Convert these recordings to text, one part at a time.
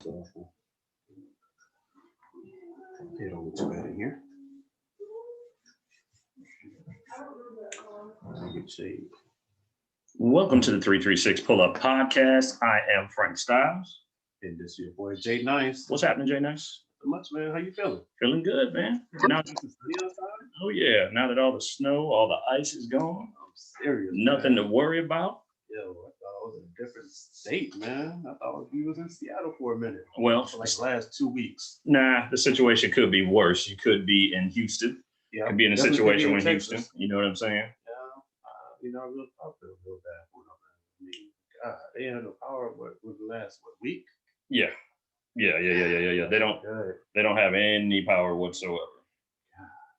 awful. They don't look too bad in here. Good shade. Welcome to the 336 Pull-Up Podcast. I am Frank Styles. And this is your boy Jay Nice. What's happening, Jay Nice? Not much, man. How you feeling? Feeling good, man. Now, oh yeah, now that all the snow, all the ice is gone, I'm serious. nothing man. to worry about. Yo, I thought I was in a different state, man. I thought we was in Seattle for a minute. Well, For like the last 2 weeks. nah, the situation could be worse. You could be in Houston. Yeah, Could be in a definitely situation in with Texas. Houston. You know what I'm saying? Yeah, I feel real bad for them. I mean, God, they had no power. What was the last week? Yeah. They don't have any power whatsoever.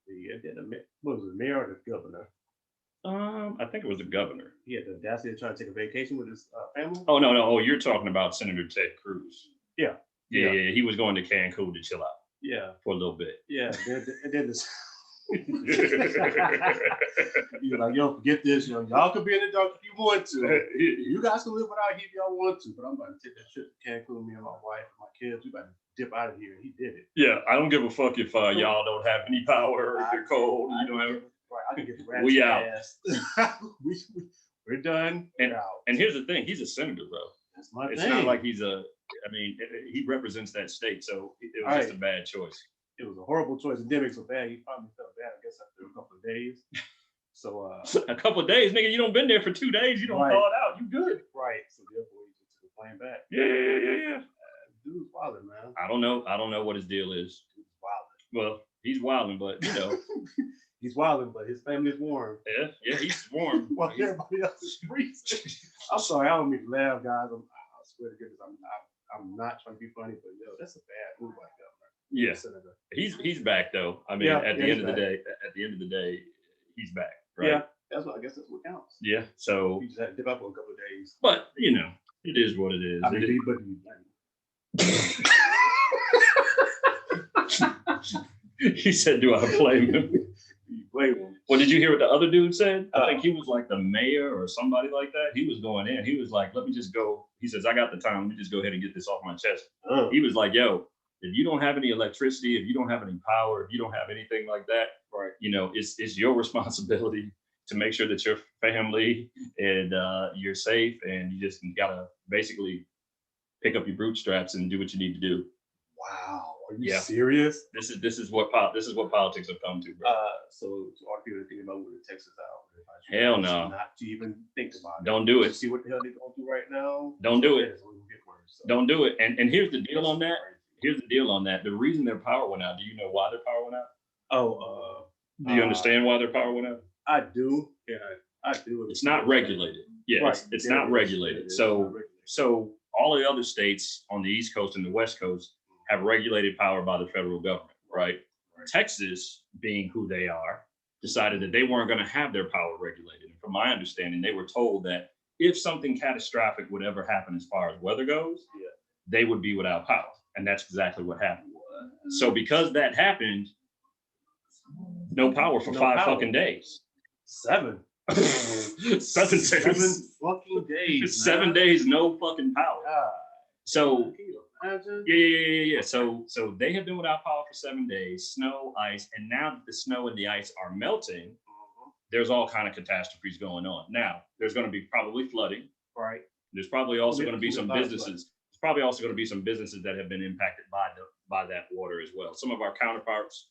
And then what was it, mayor or the governor? I think it was the governor. He had the audacity to try to take a vacation with his family. Oh no. Oh, you're talking about Senator Ted Cruz. Yeah. Yeah. He was going to Cancun to chill out Yeah, for a little bit. yeah. And then this. You're like, yo, forget this. Yo, y'all could be in the dark if you want to. You guys can live without heat if y'all want to, but I'm about to take that trip to Cancun. Me and my wife and my kids, we about to dip out of here. He did it. Yeah, I don't give a fuck if y'all don't have any power, if you're cold, you don't have. Right, I can get the We out. ass. We're done. We're out. And here's the thing: he's a senator, bro. That's my It's thing. not like he's a. I mean, he represents that state, so it was just a bad choice. It was a horrible choice. It did make so bad. He probably felt bad, I guess, after a couple of days. So a couple of days, nigga. You don't been there for 2 days. You don't Right. thaw it out. You good? right. So therefore he just took the plane back. Yeah. Dude's wilding, man. I don't know what his deal is. Dude's wilding. Well, he's wilding, but you know, He's wilding, but his family's warm. yeah, he's warm. While everybody else is freezing. I'm sorry, I don't mean to laugh, guys. I swear to goodness, I'm not trying to be funny, but yo, that's a bad move by the governor. Yeah, Senator. he's back though. I mean, at the end of the day, he's back. Right? Yeah, I guess that's what counts. Yeah. So, He just had to dip out for a couple of days. but you know, it is what it is. I mean, He said, "Do I blame him?" you blame him. Well, did you hear what the other dude said? I think he was like the mayor or somebody like that. He was going in. He was like, "Let me just go." He says, "I got the time. Let me just go ahead and get this off my chest." He was like, "Yo, if you don't have any electricity, if you don't have any power, if you don't have anything like that, right? You know, it's your responsibility to make sure that your family and you're safe, and you just gotta basically pick up your bootstraps and do what you need to do." Wow, are you Yeah. serious? This is what politics have come to, bro. So all the people thinking about moving to Texas out. Hell no. Not to even think about it. Don't do it. See what the hell they're going through right now. Don't do it. It's only gonna get worse, so. Don't do it. And here's the deal on that. Here's the deal on that. The reason their power went out, do you know why their power went out? Oh, Do you understand why their power went out? I do. Yeah, I do. It's not regulated. Yeah, Right. it's Yeah, not it regulated. is. So It's not regulated. so all the other states on the East Coast and the West Coast have regulated power by the federal government, right? Texas, being who they are, decided that they weren't going to have their power regulated. And from my understanding, they were told that if something catastrophic would ever happen as far as weather goes, they would be without power. And that's exactly what happened. So because that happened, no power for No five power. fucking days. 7 7 days. 7 fucking days. 7 days, no fucking power. God. So Can you imagine? yeah. So they have been without power for 7 days, snow, ice, and now that the snow and the ice are melting, there's all kind of catastrophes going on. Now, there's going to be probably flooding. Right. There's probably also Yeah, going to be some flooding. businesses. There's probably also going to be some businesses that have been impacted by that water as well. Some of our counterparts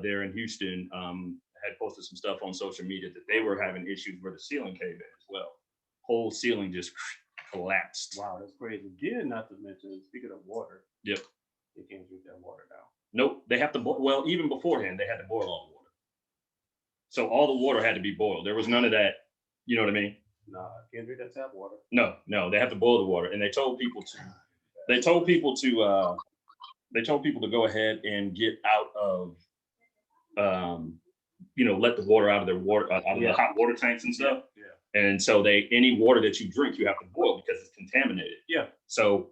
there in Houston had posted some stuff on social media that they were having issues where the ceiling caved in as well. Whole ceiling just collapsed. Wow, that's crazy. Again, not to mention, speaking of water. Yep. They can't drink that water now. Nope, they have to well, even beforehand, they had to boil all the water. So all the water had to be boiled. There was none of that, you know what I mean? Nah, can't drink that tap water. No, they have to boil the water. And they told people to go ahead and get out of let the water out of their water out of the hot water tanks and stuff. Yeah. And so any water that you drink, you have to boil because it's contaminated. Yeah. So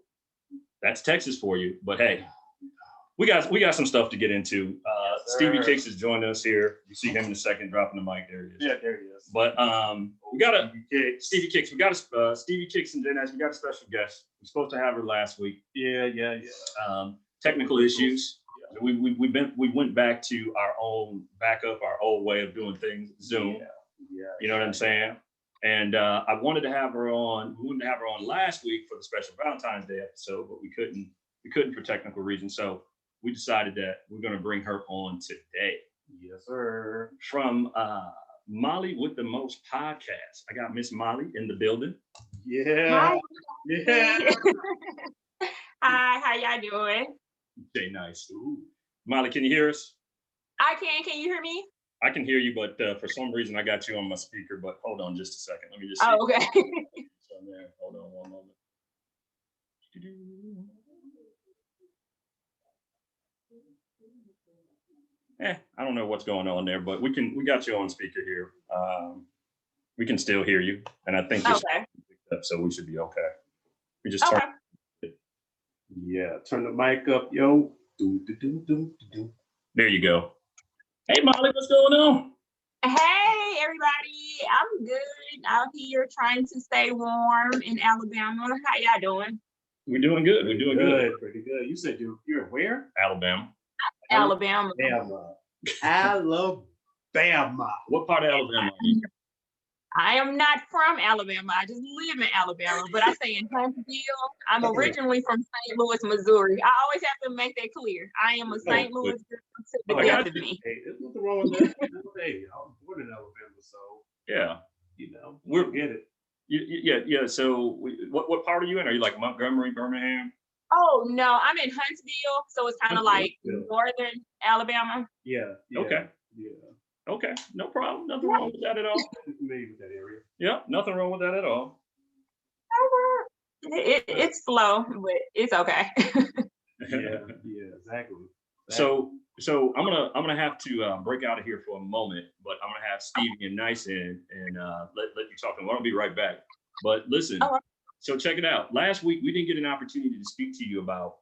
that's Texas for you. But hey, we got some stuff to get into. Stevie Kicks has joined us here. You see him in a second, dropping the mic. There he is. Yeah, there he is. But we got Stevie Kicks. We got a Stevie Kicks and Dennis. We got a special guest. We're supposed to have her last week. Yeah. Technical issues. Yeah. We went back to our old way of doing things, Zoom. Yeah. You know what I'm saying? And I wanted to have her on. We wanted to have her on last week for the special Valentine's Day episode, but we couldn't. We couldn't for technical reasons. So we decided that we're going to bring her on today. Yes, sir. From Molly with the Most podcast. I got Miss Molly in the building. Yeah. Hi. Yeah. Hi, how y'all doing? Say nice. Ooh. Molly, can you hear us? I can. Can you hear me? I can hear you, but for some reason I got you on my speaker. But hold on just a second. Let me just see. Oh, okay. Hold on one moment. I don't know what's going on there, but we got you on speaker here. We can still hear you, and I think Okay. So we should be okay. We just Okay. Turn the mic up, yo. There you go. Hey Molly, what's going on? Hey, everybody. I'm good out here trying to stay warm in Alabama. How y'all doing? We're doing good. We're doing good. Pretty good. You said you're where? Alabama. Alabama. Alabama. What part of Alabama are you? I am not from Alabama. I just live in Alabama, but I stay in Huntsville. I'm originally from St. Louis, Missouri. I always have to make that clear. I am a St. Louis girl to the death of me. Hey, there's nothing wrong with that. Hey, I was born in Alabama, so Yeah. We'll get it. Yeah. So what part are you in? Are you like Montgomery, Birmingham? Oh no, I'm in Huntsville, so it's kind of like northern Alabama. Yeah. Okay. Yeah. Okay, no problem. Nothing wrong with that at all. I'm familiar with that area. Yeah, nothing wrong with that at all. It's slow, but it's okay. Yeah, exactly. So I'm gonna have to break out of here for a moment, but I'm gonna have Stevie and Nice in and let you talk. I'll be right back. But listen, So check it out. Last week we didn't get an opportunity to speak to you about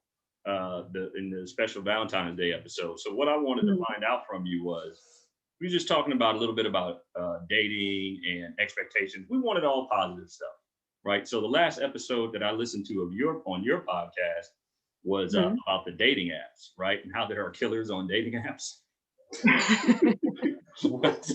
in the special Valentine's Day episode. So what I wanted to find out from you was we were just talking about a little bit about dating and expectations. We wanted all positive stuff, right? So the last episode that I listened to on your podcast was about the dating apps, right? And how there are killers on dating apps. What?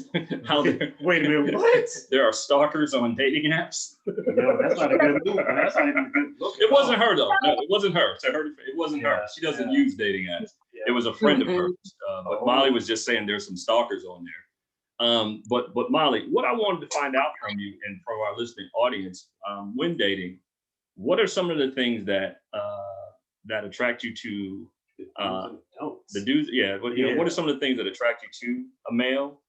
Wait a minute, what? There are stalkers on dating apps? No, that's not a good move. That's not even a good look. It wasn't her though. No, it wasn't her. It wasn't her. She doesn't use dating apps. Yeah. It was a friend of hers. But Molly was just saying there's some stalkers on there. But Molly, what I wanted to find out from you and from our listening audience, when dating, what are some of the things that attract you to the dudes? Yeah. What are some of the things that attract you to a male?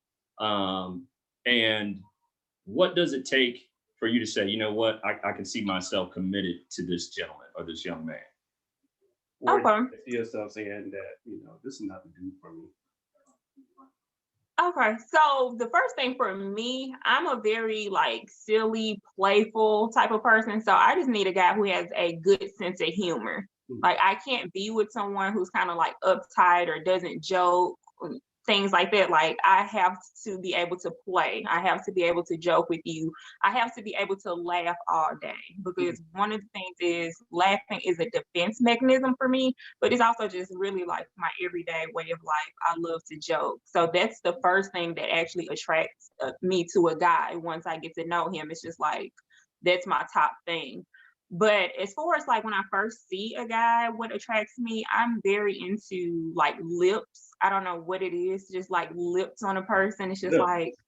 And what does it take for you to say, you know what, I can see myself committed to this gentleman or this young man? Or you see yourself saying that, this is not the dude for me. Okay, so the first thing for me, I'm a very silly, playful type of person. So I just need a guy who has a good sense of humor. Like I can't be with someone who's kind of uptight or doesn't joke, things like that. Like I have to be able to play. I have to be able to joke with you. I have to be able to laugh all day, because one of the things is laughing is a defense mechanism for me, but it's also just really my everyday way of life. I love to joke. So that's the first thing that actually attracts me to a guy. Once I get to know him, it's just that's my top thing. But as far as when I first see a guy, what attracts me, I'm very into lips. I don't know what it is, just lips on a person. It's just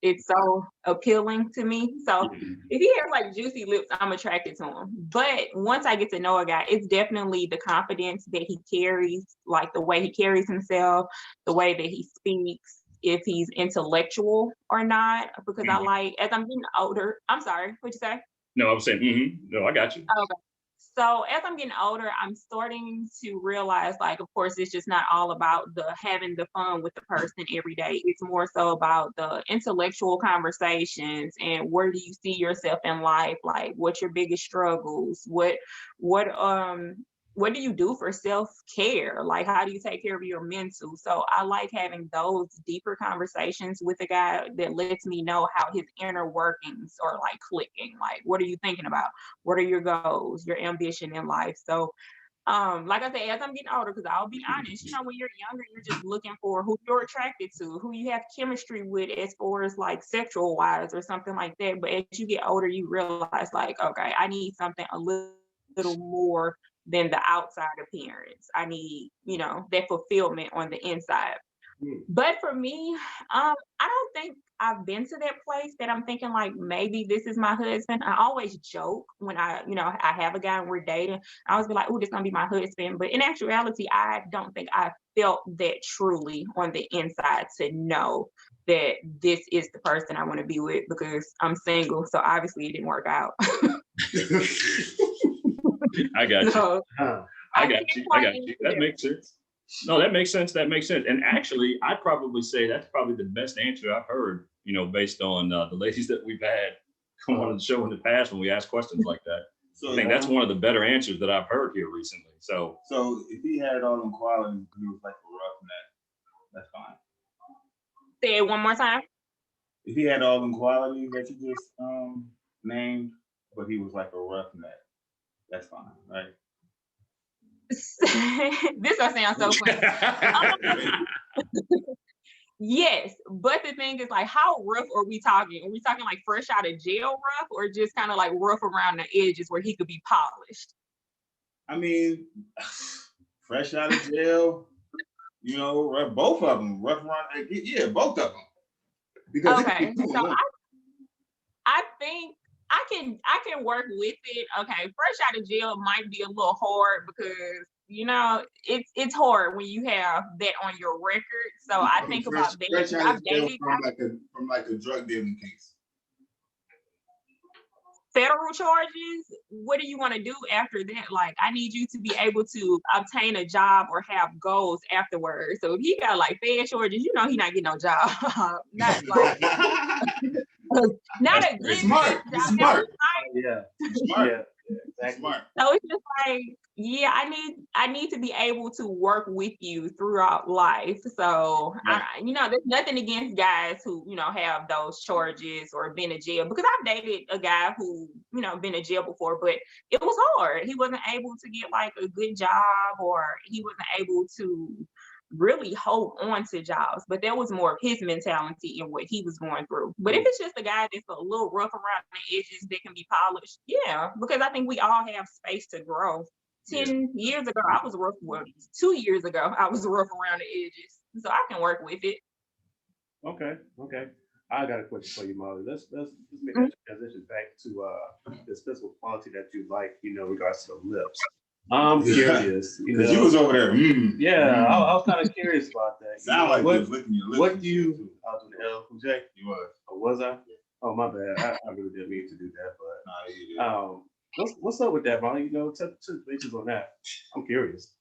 it's so appealing to me. So if he has juicy lips, I'm attracted to him. But once I get to know a guy, it's definitely the confidence that he carries, the way he carries himself, the way that he speaks, if he's intellectual or not. Because as I'm getting older, I'm sorry, what'd you say? No, I was saying, no, I got you. Okay. So as I'm getting older, I'm starting to realize, of course, it's just not all about having the fun with the person every day. It's more so about the intellectual conversations and where do you see yourself in life? What's your biggest struggles? What what do you do for self-care? Like, how do you take care of your mental? So I like having those deeper conversations with a guy that lets me know how his inner workings are like clicking. Like, what are you thinking about? What are your goals, your ambition in life? So like I said, as I'm getting older, because I'll be honest, you know, when you're younger, you're just looking for who you're attracted to, who you have chemistry with as far as like sexual wise or something like that. But as you get older, you realize like, okay, I need something a little more than the outside appearance. I need, you know, that fulfillment on the inside. But for me, I don't think I've been to that place that I'm thinking like maybe this is my husband. I always joke when I have a guy and we're dating. I always be like, oh, this gonna be my husband. But in actuality, I don't think I felt that truly on the inside to know that this is the person I want to be with because I'm single. So obviously it didn't work out. I got you. So, I got you. That makes sense. No, that makes sense. That makes sense. And actually, I'd probably say that's probably the best answer I've heard, you know, based on the ladies that we've had come on the show in the past when we ask questions like that. So I think that's one of the better answers that I've heard here recently. So if he had all them qualities, he was like a roughneck, that's fine. Say it one more time. If he had all them qualities that you just named, but he was like a roughneck, that's fine, right? This gonna sound so funny. Yes, but the thing is, like, how rough are we talking? Are we talking like fresh out of jail rough, or just kind of like rough around the edges where he could be polished? I mean, fresh out of jail, you know, both of them, rough around, yeah, both of them. Because okay, so I think I can work with it. Okay, fresh out of jail might be a little hard because, you know, it's hard when you have that on your record. So I think about that. Fresh out of jail from like a drug dealing case. Federal charges, what do you want to do after that? Like, I need you to be able to obtain a job or have goals afterwards. So if he got like fed charges, you know, he not getting no job. Not like not a good smart. Smart. Yeah. Smart. Yeah. Exactly. Smart. So it's just like, yeah, I need to be able to work with you throughout life. So you know, there's nothing against guys who, you know, have those charges or been in jail, because I've dated a guy who, you know, been in jail before, but it was hard. He wasn't able to get like a good job, or he wasn't able to really hold on to jobs, but that was more of his mentality and what he was going through. But if it's just a guy that's a little rough around the edges that can be polished, yeah, because I think we all have space to grow. 10 years ago, I was rough. Well, 2 years ago, I was rough around the edges, so I can work with it. Okay. I got a question for you, Molly. Let's make that transition back to this physical quality that you like, you know, regards to the lips. I'm curious. Because you was over there. Yeah, I was kind of curious about that. Sound like you was licking your lips. What do you? I was doing the L from Jay. You was. Oh, was I? Oh, my bad. I really didn't mean to do that, but nah, you did. what's up with that, Molly? You know, two bitches on that. I'm curious.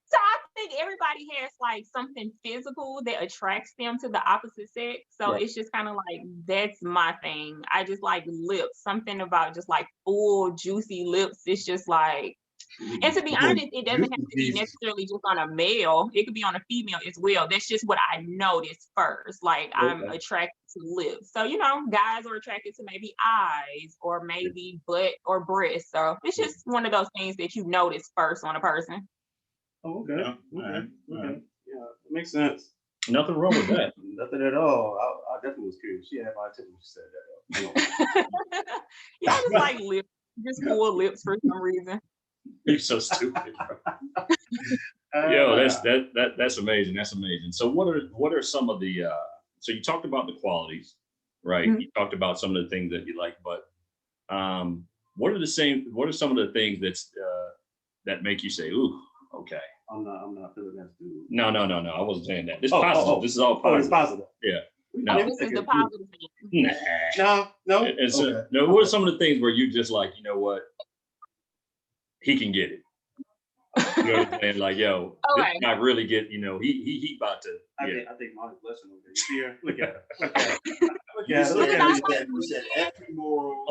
So I think everybody has like something physical that attracts them to the opposite sex. So It's just kind of like, that's my thing. I just like lips. Something about just like full, juicy lips. It's just like, and to be honest, it doesn't have to be necessarily just on a male. It could be on a female as well. That's just what I noticed first. Like, I'm attracted to lips. So, you know, guys are attracted to maybe eyes or maybe butt or breast. So it's just one of those things that you notice first on a person. Oh, okay. Yeah. Yeah, it makes sense. Nothing wrong with that. Nothing at all. I definitely was curious. She had my attention when she said that. Yeah, I just like lips, just full lips for some reason. You're so stupid, bro. Yo, that's amazing. That's amazing. So what are some of the so you talked about the qualities, right? Mm-hmm. You talked about some of the things that you like, but what are some of the things that make you say, ooh, okay. I'm not feeling that dude. No. I wasn't saying that. This is positive. This is all positive. It's positive. Yeah. No. This is the positive thing. No. Okay. No. What are some of the things where you just like, you know what? He can get it. You know what I'm saying? Like, yo, this guy really get, you know, he about to. Yeah. I think Molly's blessing over here. Look at her. You said every moral,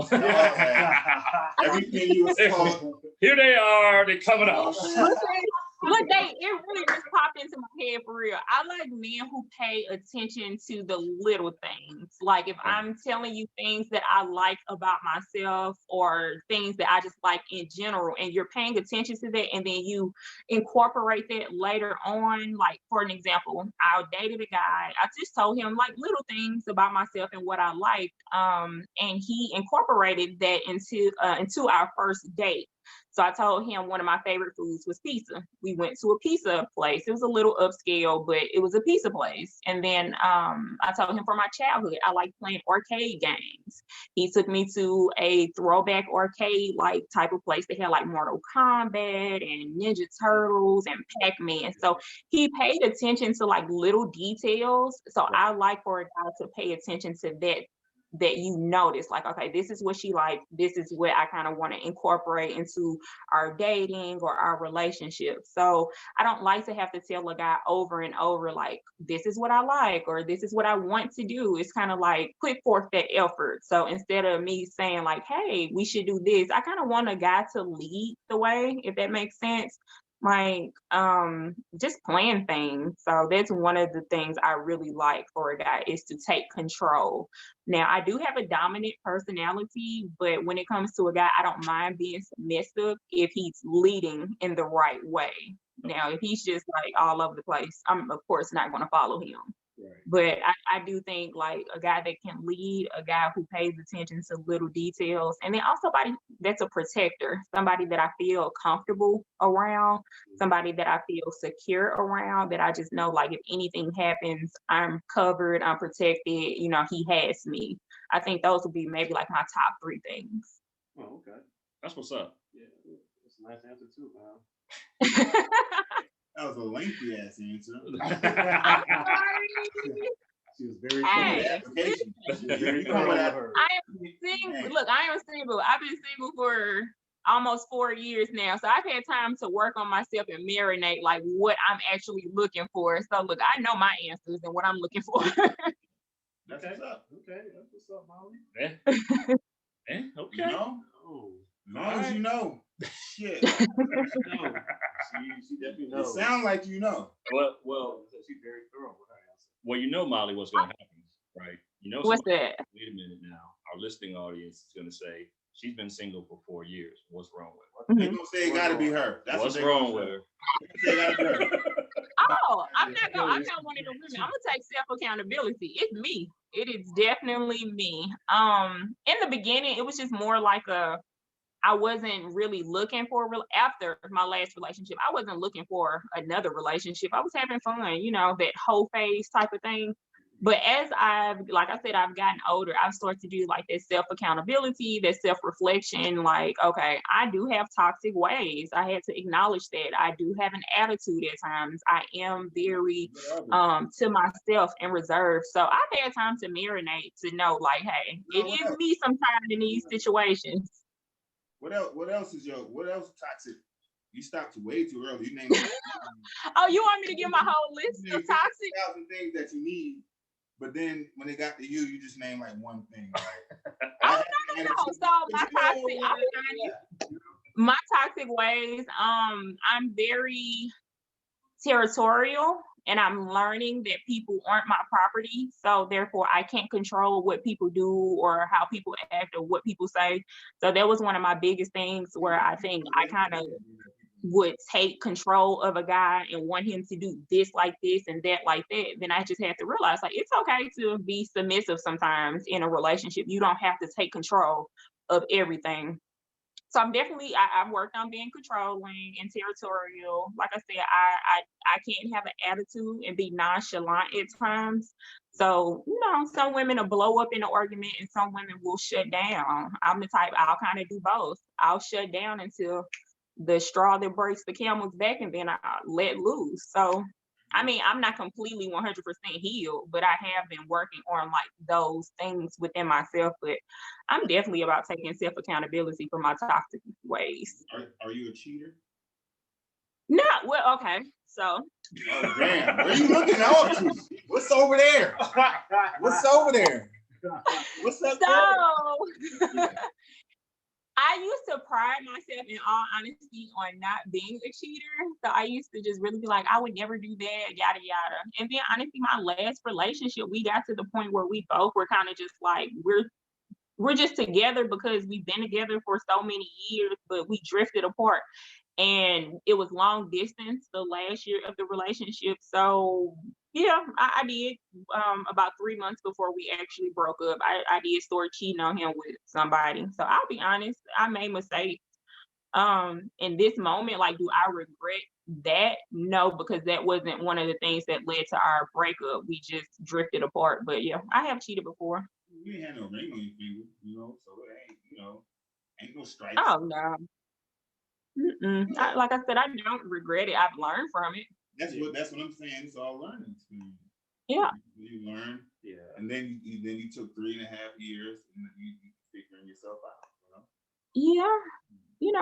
everything you was taught. Here they are. They're coming out. Look, it really just popped into my head for real. I like men who pay attention to the little things. Like if I'm telling you things that I like about myself or things that I just like in general, and you're paying attention to that, and then you incorporate that later on. Like for an example, I dated a guy. I just told him like little things about myself and what I liked, and he incorporated that into our first date. So I told him one of my favorite foods was pizza. We went to a pizza place. It was a little upscale, but it was a pizza place. And then I told him from my childhood, I like playing arcade games. He took me to a throwback arcade like type of place. They had like Mortal Kombat and Ninja Turtles and Pac-Man. So he paid attention to like little details. So I like for a guy to pay attention to that you notice, like, okay, this is what she likes. This is what I kind of want to incorporate into our dating or our relationship. So I don't like to have to tell a guy over and over, like, this is what I like, or this is what I want to do. It's kind of like put forth that effort. So instead of me saying like, hey, we should do this, I kind of want a guy to lead the way, if that makes sense. Like just plan things. So that's one of the things I really like for a guy, is to take control. Now I do have a dominant personality, but when it comes to a guy, I don't mind being submissive if he's leading in the right way. Now if he's just like all over the place, I'm of course not going to follow him. Right. But I do think like a guy that can lead, a guy who pays attention to little details, and then also somebody that's a protector, somebody that I feel comfortable around, somebody that I feel secure around, that I just know like if anything happens, I'm covered, I'm protected, you know, he has me. I think those would be maybe like my top 3 things. Oh, okay. That's what's up. Yeah, that's a nice answer too, man. That was a lengthy ass answer. I'm sorry. She was very Hey. She was very thorough with her. I am single. Look, I am single. I've been single for almost 4 years now. So I've had time to work on myself and marinate like what I'm actually looking for. So look, I know my answers and what I'm looking for. That's what's up. Okay, that's what's up, Molly. Yeah. Okay. You know? Oh, As long as you know. Shit. no. She definitely It knows. sounds like you know. Well, She's very thorough with her answer. well, you know, Molly, what's going to happen, right? You know, What's somebody- that? Wait a minute now. Our listening audience is going to say she's been single for 4 years. What's wrong with her? They gonna say it gotta be her. That's What's what they wrong gonna with say. her? They gotta be her. Oh, I'm not one of the women. I'm gonna take self-accountability. It's me. It is definitely me. In the beginning, it was just more like I wasn't really looking for after my last relationship. I wasn't looking for another relationship. I was having fun, you know, that whole phase type of thing. But as like I said, I've gotten older, I've started to do like that self-accountability, that self-reflection, like, okay, I do have toxic ways. I had to acknowledge that. I do have an attitude at times. I am very to myself and reserved. So I've had time to marinate to know like, hey, it is me sometimes in these situations. What else? What else toxic? You stopped way too early. You named Oh, you want me to give my whole list of toxic? 1,000 things that you need, but then when it got to you, you just named like one thing. Like, Oh no. So my toxic, I'll be honest, my toxic ways, I'm very territorial, and I'm learning that people aren't my property. So therefore I can't control what people do or how people act or what people say. So that was one of my biggest things where I think I kind of would take control of a guy and want him to do this like this and that like that. Then I just had to realize like it's okay to be submissive sometimes in a relationship. You don't have to take control of everything. So I'm definitely I've worked on being controlling and territorial. Like I said, I can't have an attitude and be nonchalant at times. So, you know, some women will blow up in an argument and some women will shut down. I'm the type, I'll kind of do both. I'll shut down until the straw that breaks the camel's back, and then I let loose. So I mean, I'm not completely 100% healed, but I have been working on like those things within myself. But I'm definitely about taking self-accountability for my toxic ways. are you a cheater? No, well, okay. So Oh damn! Where you looking up to? What's over there? What's over there? What's up there? so I used to pride myself, in all honesty, on not being a cheater. So I used to just really be like, I would never do that, yada yada. And then honestly, my last relationship, we got to the point where we both were kind of just like, we're just together because we've been together for so many years, but we drifted apart. And it was long distance the last year of the relationship. So yeah, I did. About 3 months before we actually broke up, I did start cheating on him with somebody. So I'll be honest, I made mistakes. In this moment, like, do I regret that? No, because that wasn't one of the things that led to our breakup. We just drifted apart. But yeah, I have cheated before. We ain't had no ring on your finger, so it ain't, ain't no stripes. Oh no. Like I said, I don't regret it. I've learned from it. That's what I'm saying. It's all learning experience. Yeah. You learn. Yeah. And then you took 3.5 years and you figuring yourself out, Yeah.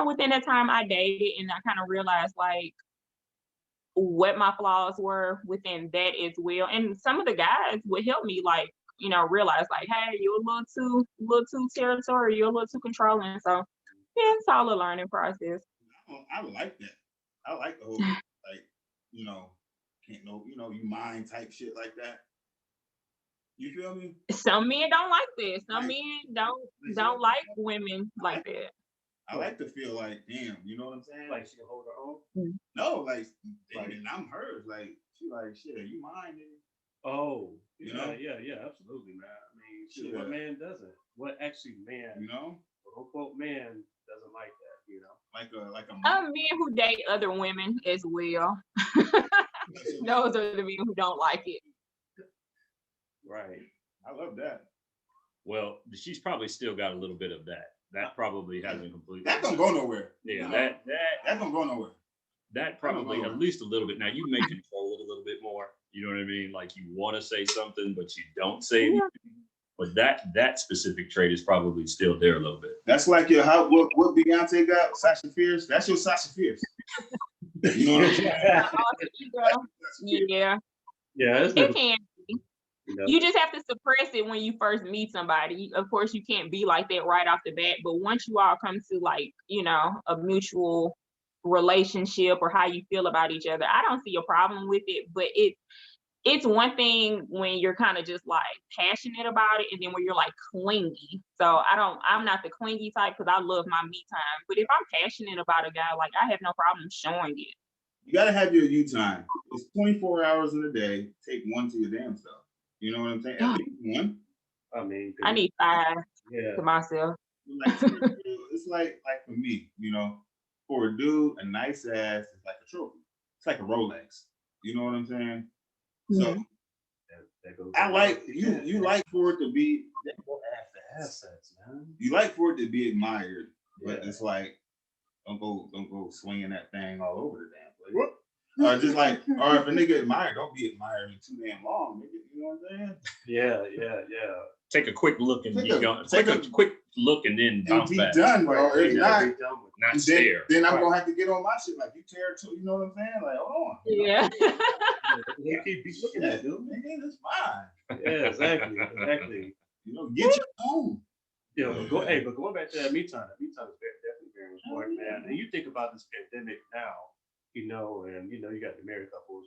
Within that time I dated, and I kind of realized like what my flaws were within that as well. And some of the guys would help me like, realize like, hey, you're a little too territorial, you're a little too controlling. So yeah, it's all a learning process. I like that. I like the whole like, can't know, you mind type shit like that. You feel me? Some men don't like this. Some men don't like women like that. I like to feel like, damn, you know what I'm saying? Like she can hold her own. No, like and I'm hers. Like she like shit. You mine, nigga. Oh, yeah, absolutely, man. I mean, shit, what man doesn't? What actually man? Quote unquote man doesn't like that. Like a men who date other women as well. Those are the men who don't like it. Right. I love that. Well, she's probably still got a little bit of that. That probably hasn't completely. That don't go nowhere. Yeah, that don't go nowhere. That probably at least a little bit. Now you may control it a little bit more. You know what I mean? Like you want to say something, but you don't say anything. But that specific trait is probably still there a little bit. That's like what Beyonce got, Sasha Fierce. That's your Sasha Fierce. You know what I'm saying? Yeah. Yeah, it can. You just have to suppress it when you first meet somebody. Of course, you can't be like that right off the bat, but once you all come to like, a mutual relationship or how you feel about each other, I don't see a problem with it. But it's one thing when you're kind of just like passionate about it, and then when you're like clingy. So I'm not the clingy type because I love my me time. But if I'm passionate about a guy, like I have no problem showing it. You gotta have your you time. It's 24 hours in a day. Take one to your damn self. You know what I'm saying? At least one. I mean, I need 5 to myself. It's like for me, for a dude, a nice ass is like a trophy. It's like a Rolex. You know what I'm saying? So I like you like for it to be assets, man. You like for it to be admired, but it's like don't go swinging that thing all over the damn place. Or just like, or if a nigga admired, don't be admiring too damn long, nigga. You know what I'm saying? Yeah. Take a quick look and take a quick look and then bounce be back. done, bro. If not stare. Then I'm gonna have to get on my shit. Like you tear too. You know what I'm saying? Like, hold on. Yeah. You keep looking at it, dude. Nigga, that's fine. Yeah, exactly. Get your own. But going back to that me time is definitely very important, man. And you think about this pandemic now, and you got the married couples,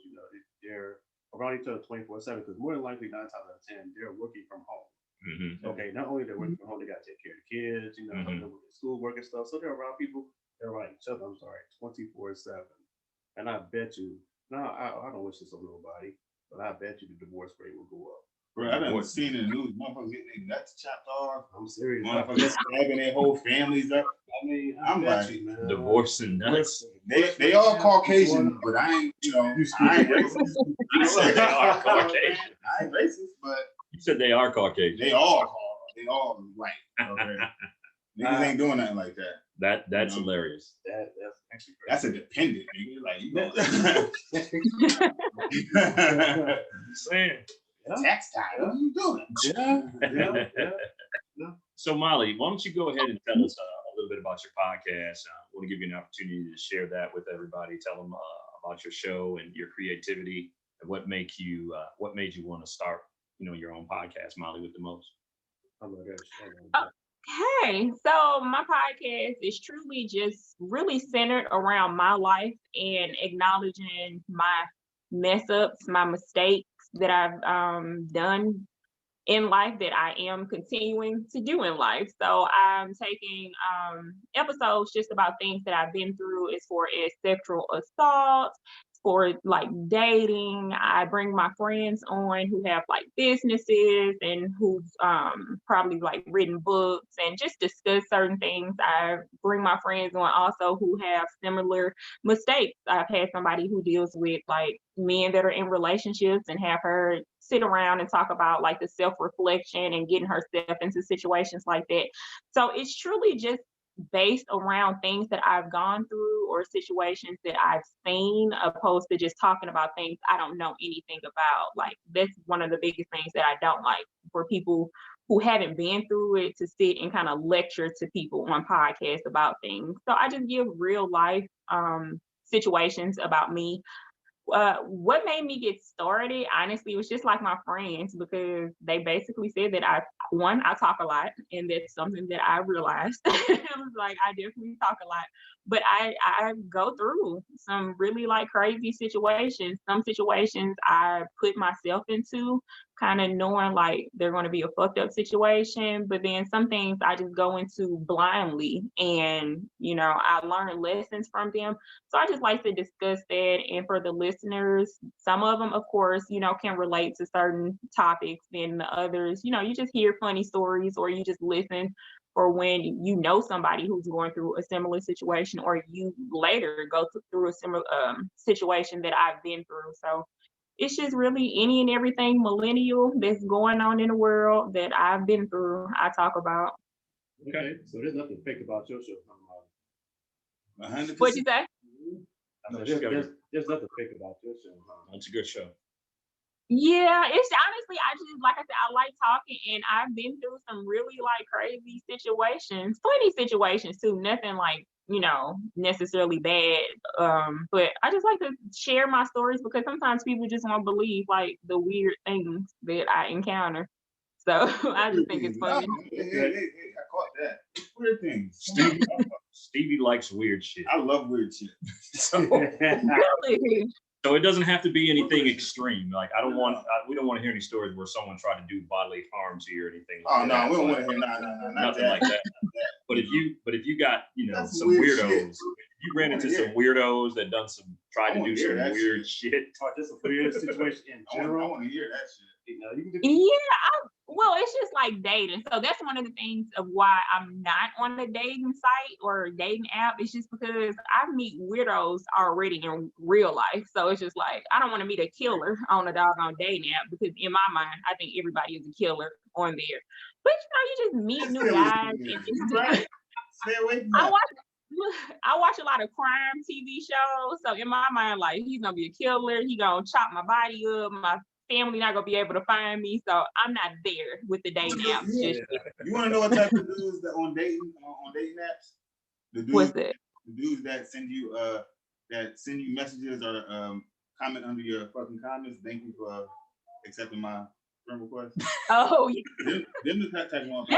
they're around each other 24/7 because more than likely 9 times out of 10 they're working from home. Mm-hmm. Okay, not only they're working from home, they got to take care of the kids, help them with their schoolwork and stuff. So they're around people, they're around each other. 24/7. And I bet you, I don't wish this on nobody, but I bet you the divorce rate will go up. Bro, I done seen in the news, motherfuckers getting their nuts chopped off. I'm serious. Motherfuckers stabbing their whole families up. I mean, I'm like, man. Divorce and nuts. They all Caucasian, but I ain't, I ain't racist. You said they are Caucasian. I ain't racist, but you said they are Caucasian. They all white. Okay. Niggas ain't doing nothing like that. That's hilarious. That's actually crazy. That's a dependent, nigga. Like I'm saying. Tax time. What are you doing? Yeah. So Molly, why don't you go ahead and tell us a little bit about your podcast? I want to give you an opportunity to share that with everybody. Tell them about your show and your creativity and what made you want to start, your own podcast, Molly with the Most. Can Hey, so my podcast is truly just really centered around my life and acknowledging my mess ups, my mistakes that I've done in life that I am continuing to do in life. So I'm taking episodes just about things that I've been through as far as sexual assault, for like dating. I bring my friends on who have like businesses and who've probably like written books and just discuss certain things. I bring my friends on also who have similar mistakes. I've had somebody who deals with like men that are in relationships and have her sit around and talk about like the self-reflection and getting herself into situations like that. So it's truly just based around things that I've gone through or situations that I've seen, opposed to just talking about things I don't know anything about. Like that's one of the biggest things that I don't like, for people who haven't been through it to sit and kind of lecture to people on podcasts about things. So I just give real life situations about me. What made me get started, honestly, was just like my friends, because they basically said that I talk a lot, and that's something that I realized. It was like I definitely talk a lot, but I go through some really like crazy situations. Some situations I put myself into, kind of knowing like they're going to be a fucked up situation, but then some things I just go into blindly, and I learn lessons from them. So I just like to discuss that. And for the listeners, some of them, of course, can relate to certain topics. Then the others, you just hear funny stories, or you just listen for when you know somebody who's going through a similar situation, or you later go through a similar situation that I've been through. So it's just really any and everything millennial that's going on in the world that I've been through, I talk about. Okay, so there's nothing fake about your show. 100%. What'd you say? I said, there's nothing fake about your show. It's a good show. Yeah, it's honestly, I just, like I said, I like talking, and I've been through some really like crazy situations, funny situations too. Nothing like, necessarily bad. But I just like to share my stories, because sometimes people just won't believe like the weird things that I encounter. So I just think it's funny. Hey, I caught that. Weird things. Stevie likes weird shit. I love weird shit. Really? So it doesn't have to be anything extreme. Like we don't want to hear any stories where someone tried to do bodily harm to you or anything. Oh like no, that. we don't want to hear Nothing like that. But if you got That's some weird weirdos, shit. if you ran into some weirdos that tried to do some weird shit. Or just a weird situation in I general. want to hear that shit. You can Yeah, well, it's just like dating. So that's one of the things of why I'm not on the dating site or a dating app. It's just because I meet weirdos already in real life. So it's just like I don't want to meet a killer on a doggone dating app, because in my mind, I think everybody is a killer on there. But you just meet new guys. And Right. Stay away from I that. watch a lot of crime TV shows. So in my mind, like he's gonna be a killer. He gonna chop my body up. My family not gonna be able to find me. So I'm not there with the dating apps. Just You want to know what type of dudes that on dating apps? The dudes, what's it? the dudes that send you messages or comment under your fucking comments. Thank you for accepting my friend request. Oh yeah. Them the type of ones.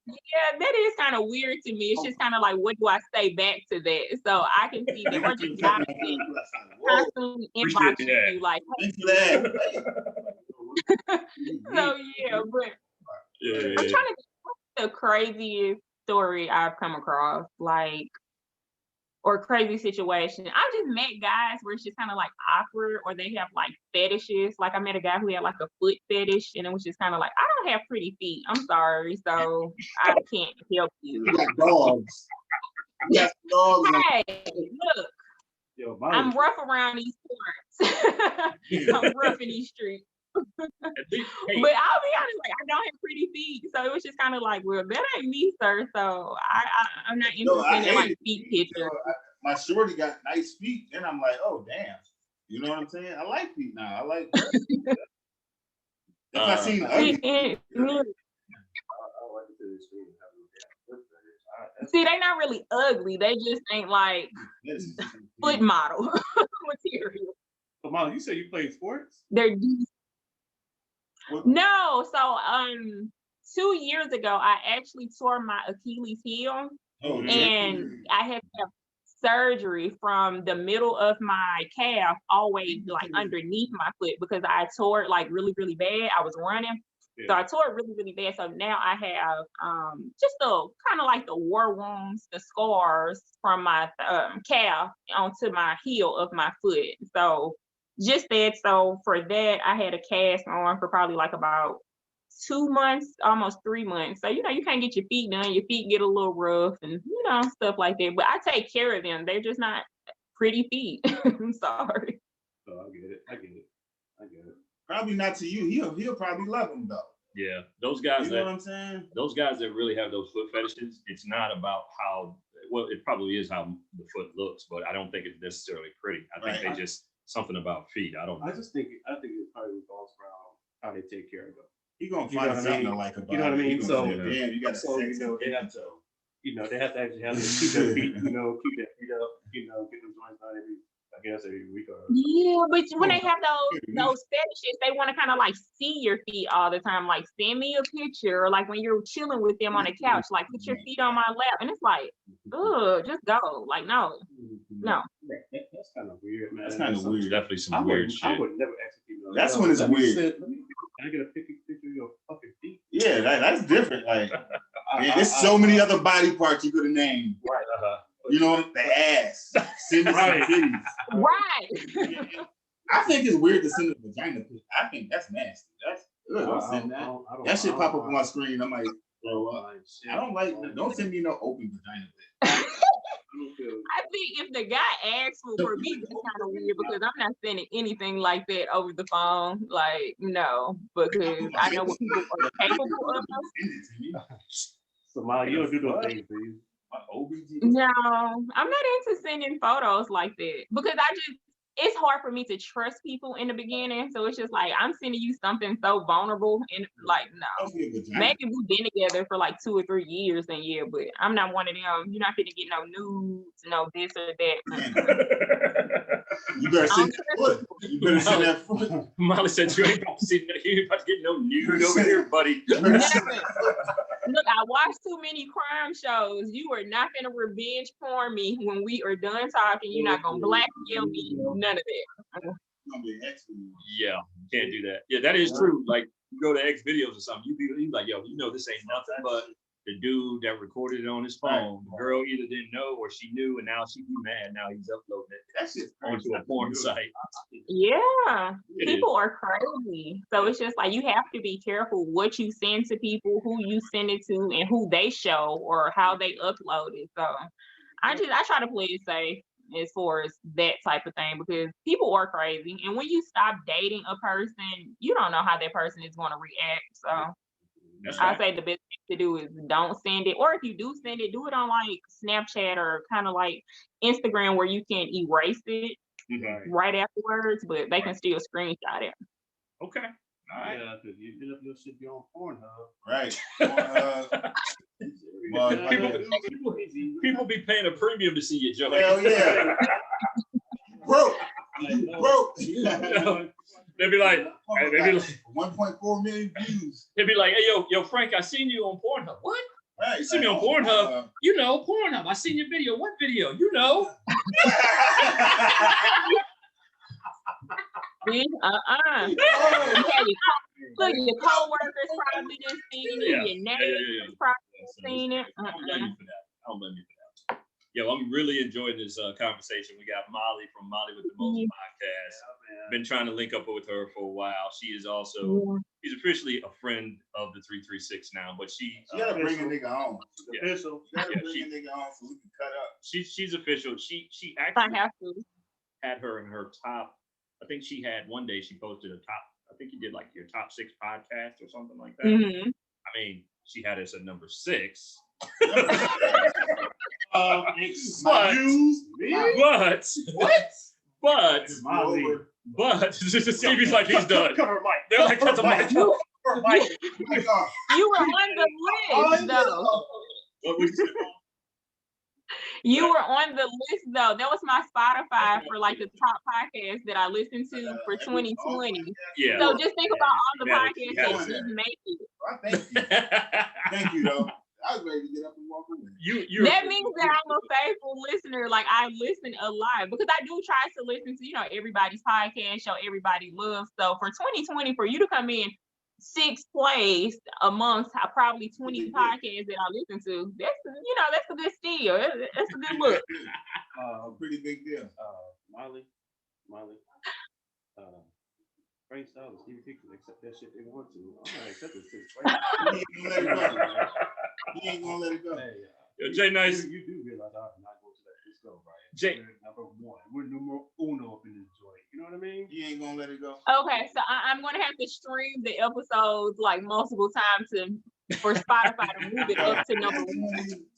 Yeah, that is kind of weird to me. It's just kind of like, what do I say back to that? So I can see that, or just guys constantly inboxing you like, thanks for that. so yeah, but I'm trying to think the craziest story I've come across, like, or crazy situation. I've just met guys where it's just kind of like awkward, or they have like fetishes. Like I met a guy who had like a foot fetish, and it was just kind of like, I don't have pretty feet. I'm sorry, so I can't help you. You got dogs. You got dogs. Hey, look, Yo, I'm rough around these parts. I'm rough in these streets. But I'll be honest, like I don't have pretty feet, so it was just kind of like, well, that ain't me, sir. So I'm not interested in like feet pictures. My shorty got nice feet, and I'm like, oh damn, you know what I'm saying? I like feet now. I like. If I seen ugly. See, they not really ugly. They just ain't like foot model material. So, Mom, you said you played sports? They're no. So 2 years ago, I actually tore my Achilles heel, Oh, and I had to have surgery from the middle of my calf all the way like underneath my foot because I tore it like really, really bad. I was running. So I tore it really, really bad. So now I have just the kind of like the war wounds, the scars from my calf onto my heel of my foot. So just that. So for that, I had a cast on for probably like about 2 months, almost 3 months. So, you know, you can't get your feet done. Your feet get a little rough and, you know, stuff like that. But I take care of them. They're just not pretty feet. I'm sorry. Oh, I get it. I get it. I get it. Probably not to you. He'll probably love them though. Yeah, those guys You know that what I'm saying? those guys that really have those foot fetishes, it's not about how well it probably is how the foot looks, but I don't think it's necessarily pretty. I think Right. they just something about feet. I don't know. I think it probably revolves around how they take care of them. He gonna You know find what I something mean? to like about You know what I it. He mean? gonna So- say, damn, you got a so, you sexy know, they have to, you know, they have to actually have them keep their feet, you know, keep their feet up, you know, get them joints done every week or Yeah, but when they have those fetishes, they want to kind of like see your feet all the time. Like send me a picture, or like when you're chilling with them on the couch, like put your feet on my lap, and it's like, ugh, just go. Like no. That's kind of weird, man. That's kind of weird. Definitely I some weird shit. would never ask people. That's when it's let me weird. sit- let me- Can I get a picture of your fucking feet? Yeah, that's different. Like, man, there's so many other body parts you could have named. Right. You know, the ass, send us some Right. titties. Right. I think it's weird to send a vagina pic. I think that's nasty. That's ugh, don't send that. That shit pop up on my screen. I might throw up. I don't like. Don't send me no open vagina pic. I think if the guy asks for me, it's kind of weird because I'm not sending anything like that over the phone. Like, no, because I know what people are capable of. Send it to me. So, Molly, you don't do those things, do you? My OBG. No, I'm not into sending photos like that because it's hard for me to trust people in the beginning. So it's just like, I'm sending you something so vulnerable and like, no. Don't be a vagina. Maybe we've been together for like 2 or 3 years and yeah, but I'm not one of them. You're not gonna get no nudes, no this or that. You better send that foot. You better send that foot. Molly said you ain't about to get no nude over here, buddy. You better send that foot. Look, I watch too many crime shows. You are not gonna revenge porn me when we are done talking. You're not gonna blackmail me. None of that. It's gonna be an X for you. Yeah, can't do that. Yeah, that is true. Like you go to X videos or something, you be like, yo, you know this ain't nothing but the dude that recorded it on his phone. The girl either didn't know or she knew, and now she be mad. Now he's uploading it That shit's onto a porn site. Yeah, It is. people are crazy. So it's just like you have to be careful what you send to people, who you send it to, and who they show or how they upload it. So I try to play it safe as far as that type of thing because people are crazy. And when you stop dating a person, you don't know how that person is going to react. So That's I right. say the best thing to do is don't send it, or if you do send it, do it on like Snapchat or kind of like Instagram where you can erase it Mhm. right afterwards, but they can still screenshot it. Okay. All right. Yeah, because you did up your shit, you on Pornhub. right. People be paying a premium to see your joke. Hell yeah. Broke. Broke. They be like, hey, they be like, 1.4 million views. they be like, hey, yo, Frank, I seen you on Pornhub. What? Right. You see me on Pornhub? You know, Pornhub. I seen your video. What video? You know. See? Yeah, look, your coworkers probably just seen it. Yeah. Your neighbors probably seen it. I don't blame you for that. I don't blame you for that. Yo, I'm really enjoying this conversation. We got Molly from Molly with the Most podcast. Been trying to link up with her for a while. She is also, she's officially a friend of the 336 now, but You gotta bring a nigga on. Yeah. Official. You gotta Yeah, bring a nigga on so we can cut up. she's official. She I actually have to. had her in her top. I think she had one day she posted a top. I think you did like your top 6 podcasts or something like that. Mhm. I mean, she had us at number 6. Excuse me? But What? but Molly. but Stevie's like he's done. Cut her mic. They're like cut the mic. Cut her mic. You were on the list, though. What we said, You were on the list though. That was my Spotify for like the top podcasts that I listened to for 2020. Yeah. So just think about all the Yeah, podcasts yeah. that didn't make it. Thank you. Thank you, though. I was ready to get up and walk away. That means that I'm a faithful listener. Like I listen a lot because I do try to listen to, everybody's podcast, show everybody love. So for 2020, for you to come in 6th place amongst probably 20 podcasts that I listen to, that's a good steal. That's a good look. Pretty big deal. Molly, Frank Styles and Stevie Nicks can accept that shit they want to. I'm not accepting this shit. He ain't gonna let it go. Hey, Yo, Jay Nice. You do realize I'm not going to let this go, right? Jay, We're number one. We're numero uno up in this joint. You know what I mean? He ain't gonna let it go. Okay, so I'm gonna have to stream the episodes like multiple times for Spotify to move it up to number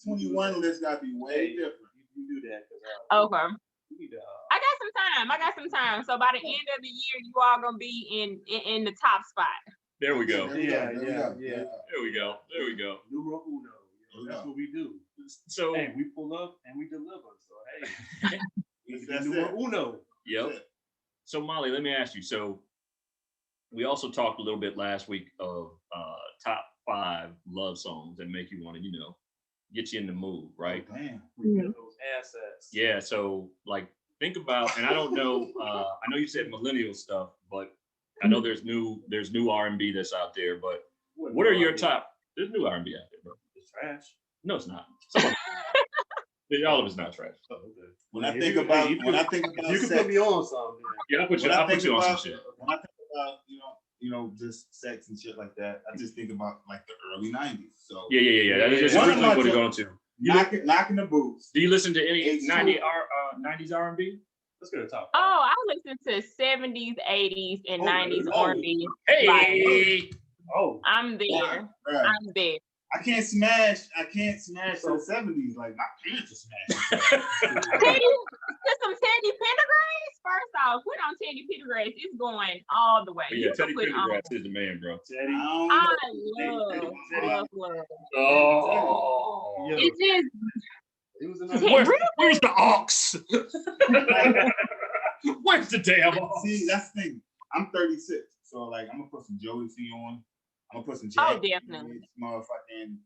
21 list gotta be way different. You do that because Okay. you need to. I got some time. So by the end of the year, you all gonna be in the top spot. there we go. Yeah. There we go. Numero uno. That's what we do. So, Hey, we pull up and we deliver. So hey, That's numero it. uno. yep. So Molly, let me ask you. So we also talked a little bit last week of top 5 love songs that make you want to, get you in the mood, right? Damn. We build those assets. Yeah. So like, think about, and I don't know. I know you said millennial stuff, but I know there's new R&B that's out there. But what are your top? There's new R&B out there, bro. It's trash. No, it's not. All of it's not trash. Oh, okay. When I think about you can sex, put me on something. Yeah, I'll put you on some shit. when I think about just sex and shit like that, I just think about like the early 90s. So Yeah. That is just One of originally my what it's top- going to. knocking the boots. Do you listen to any It's 90s R&B? Let's go to the top. Oh, I listen to 70s, 80s, and 90s oh. R&B. Hey, Oh, I'm there. Right. I'm there. I can't smash the 70s. Like my parents are smashing. Just some Teddy Pendergrass. First off, put on Teddy Pendergrass. It's going all the way. yeah, You can Teddy put on- Pendergrass is the man, bro. Teddy. I love. Oh, It's just It was where's the ox? Where's the damn ox? See, that's the thing. I'm 36, so like I'm gonna put some Joey C on. I'm gonna put some Oh, Jack. definitely. Motherfucking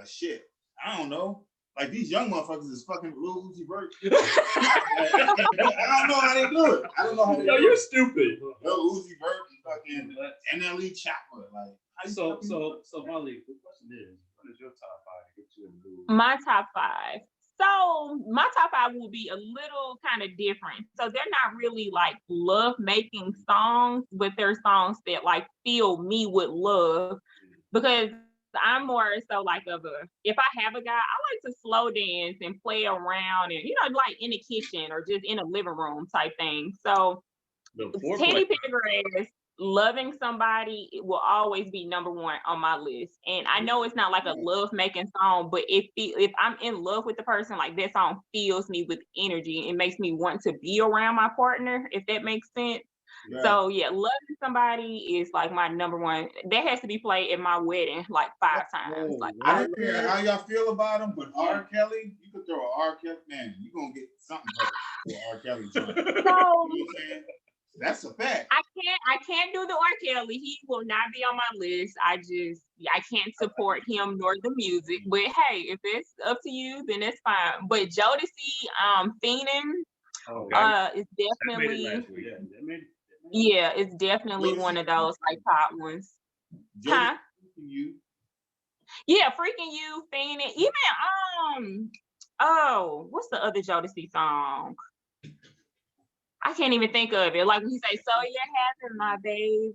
shit. I don't know. Like these young motherfuckers is fucking Lil Uzi Vert. I don't know how they do it. I don't know how they Yo, do you're it. stupid. Lil Uzi Vert and fucking NLE Chopper. Like how you So fucking- Molly, the question is, what is your top 5 to get you in the mood? my top 5. So my top 5 will be a little kind of different. So they're not really like love making songs, but they're songs that like fill me with love because I'm more so like if I have a guy, I like to slow dance and play around and like in the kitchen or just in a living room type thing. So The Teddy foreplay. Pendergrass, loving somebody, it will always be number 1 on my list. And I know it's not like a love making song, but if I'm in love with the person, like that song fills me with energy. It makes me want to be around my partner, if that makes sense. Yeah. So yeah, loving somebody is like my number 1. That has to be played at my wedding like 5 times. Like I don't care how y'all feel about him, but R. Kelly, you could throw an R. Kelly, man, you gonna get something for R. Kelly joint. You know so what I'm saying? That's a fact. I can't do the R. Kelly. He will not be on my list. I can't support him nor the music. But hey, if it's up to you, then it's fine. But Jodeci, Fiendin', Okay. is That made it definitely last week. Yeah, that made it. yeah, it's definitely one of those like top ones. Huh? You. Yeah, Freaking You, Fiendin', even oh, what's the other Jodeci song? I can't even think of it. Like when he say, "So you're having my baby,"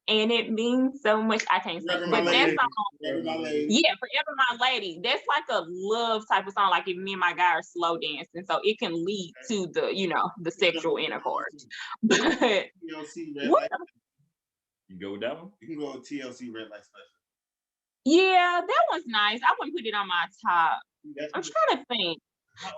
and it means so much. I can't Forever sing, My but that Lady. song, Forever My Lady. yeah, "Forever My Lady." That's like a love type of song. Like if me and my guy are slow dancing, so it can lead to the sexual intercourse. But TLC Red what? Light. You go with that one? You can go with TLC Red Light Special. Yeah, that one's nice. I wouldn't put it on my top. That's I'm trying to think.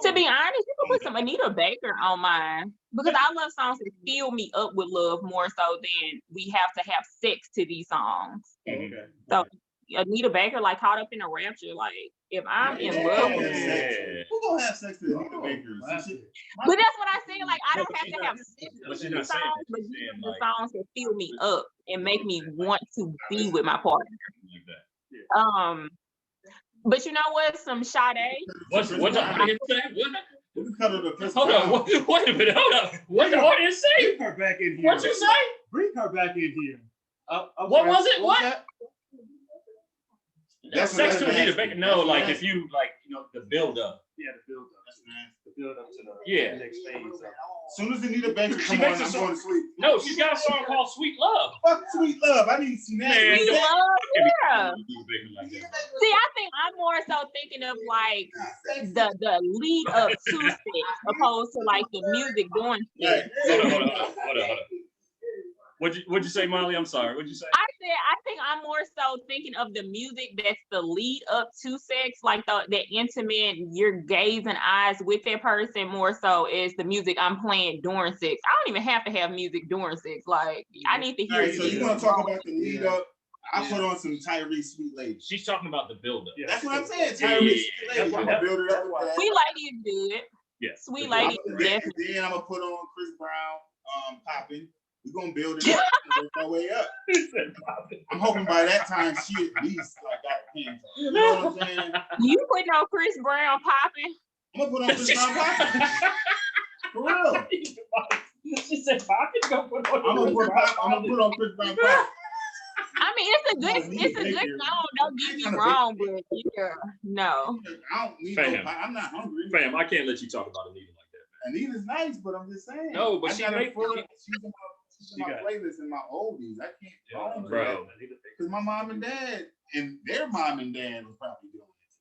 To be honest, you can put some Anita Baker on mine because I love songs that fill me up with love more so than we have to have sex to these songs. Okay. So Anita Baker, like Caught Up in a Rapture, like If I'm in love with you. Yeah. Who gonna have sex to Anita Baker? That's Some it. shit- But that's what I said. Like, I No, don't but have she's to not- have sex but with she's the not saying songs, that. but She's these saying, are the like- songs that fill me up and make me want to be with my partner. Like that. But you know what? Some Sade. What the audience say? What? We can cut her to Chris Hold Brown. on. Wait a minute. Hold on. What the audience say? Bring her back in here. What you say? Bring her back in here. I'm What sorry, was it? What? that? That's Sex what to that's Anita nasty. Baker. No, That's like nasty. if you like, the build up. Yeah, the build up. That's nasty. The build up to the Yeah. next phase. Of, As soon as Anita Baker She come on, makes a I'm song- going to sleep. No, she's got a song called Sweet Love. Fuck Sweet Love. I need to see that. Man, We don't- love, yeah. Anita Baker like that. See, I think I'm more so thinking of like the lead up to sex opposed to like the music doing sex. Hold on. What'd you say, Molly? I'm sorry. What'd you say? I think I'm more so thinking of the music that's the lead up to sex, like the intimate, you're gazing eyes with that person more so is the music I'm playing during sex. I don't even have to have music during sex. Like I need to All hear right, so it. you want to talk about the lead up? I put on some Tyrese Sweet Lady. She's talking about the build up. yeah. That's what I'm saying. Yeah, Tyrese yeah, Sweet yeah. Lady. I'm gonna build it up with that. Sweet Lady is good. Yeah. Sweet Lady is Then, definitely. then I'm gonna put on Chris Brown, Poppin'. We're gonna build it up and work our way up. I'm hoping by that time she at least like got hands on. You know what I'm saying? You putting on Chris Brown popping? I'm gonna put on Chris Brown Poppin'. For real. She said, "Pocket's gonna put on." I'm gonna put on Chris Brown Poppin'. I mean, it's a good song. Don't get me wrong, but yeah, no. I don't need Fam. no pie. I'm not hungry. Fam, I can't let you talk about Anita like that. Anita's nice, but I'm just saying. No, but I she got her make- full. She's in my got- playlist and my oldies. I can't Yeah, own bro. that. Because my mom and dad and their mom and dad was probably doing it to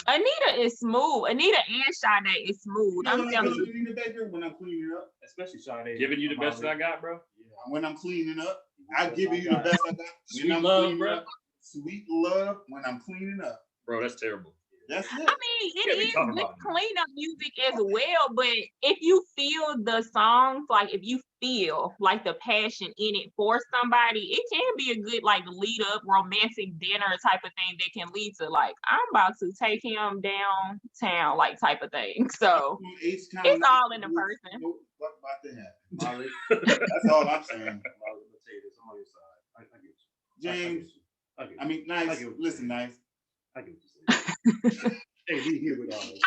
that. Anita is smooth. Anita and Sade is smooth. You know I'm when I telling go you. to Anita Baker when I'm cleaning up, Especially Sade. Giving you the best that I got, bro. when I'm cleaning up, I give you the best I got. When Sweet I'm love, cleaning bro. up, sweet love when I'm cleaning up. Bro, that's terrible. That's it. I mean, Can't it be is talking good about it. cleanup music as well, but if you feel the songs, like if you feel like the passion in it for somebody, it can be a good like lead up romantic dinner type of thing that can lead to like, I'm about to take him downtown, like type of thing. So it's all in the person. What about to happen? Molly, That's all I'm saying. Molly, let me tell you this. I'm on your side. I get you. James, I get you. I mean, I nice. get what you're Listen, saying. nice. I get what you're saying. Hey, we here with all this.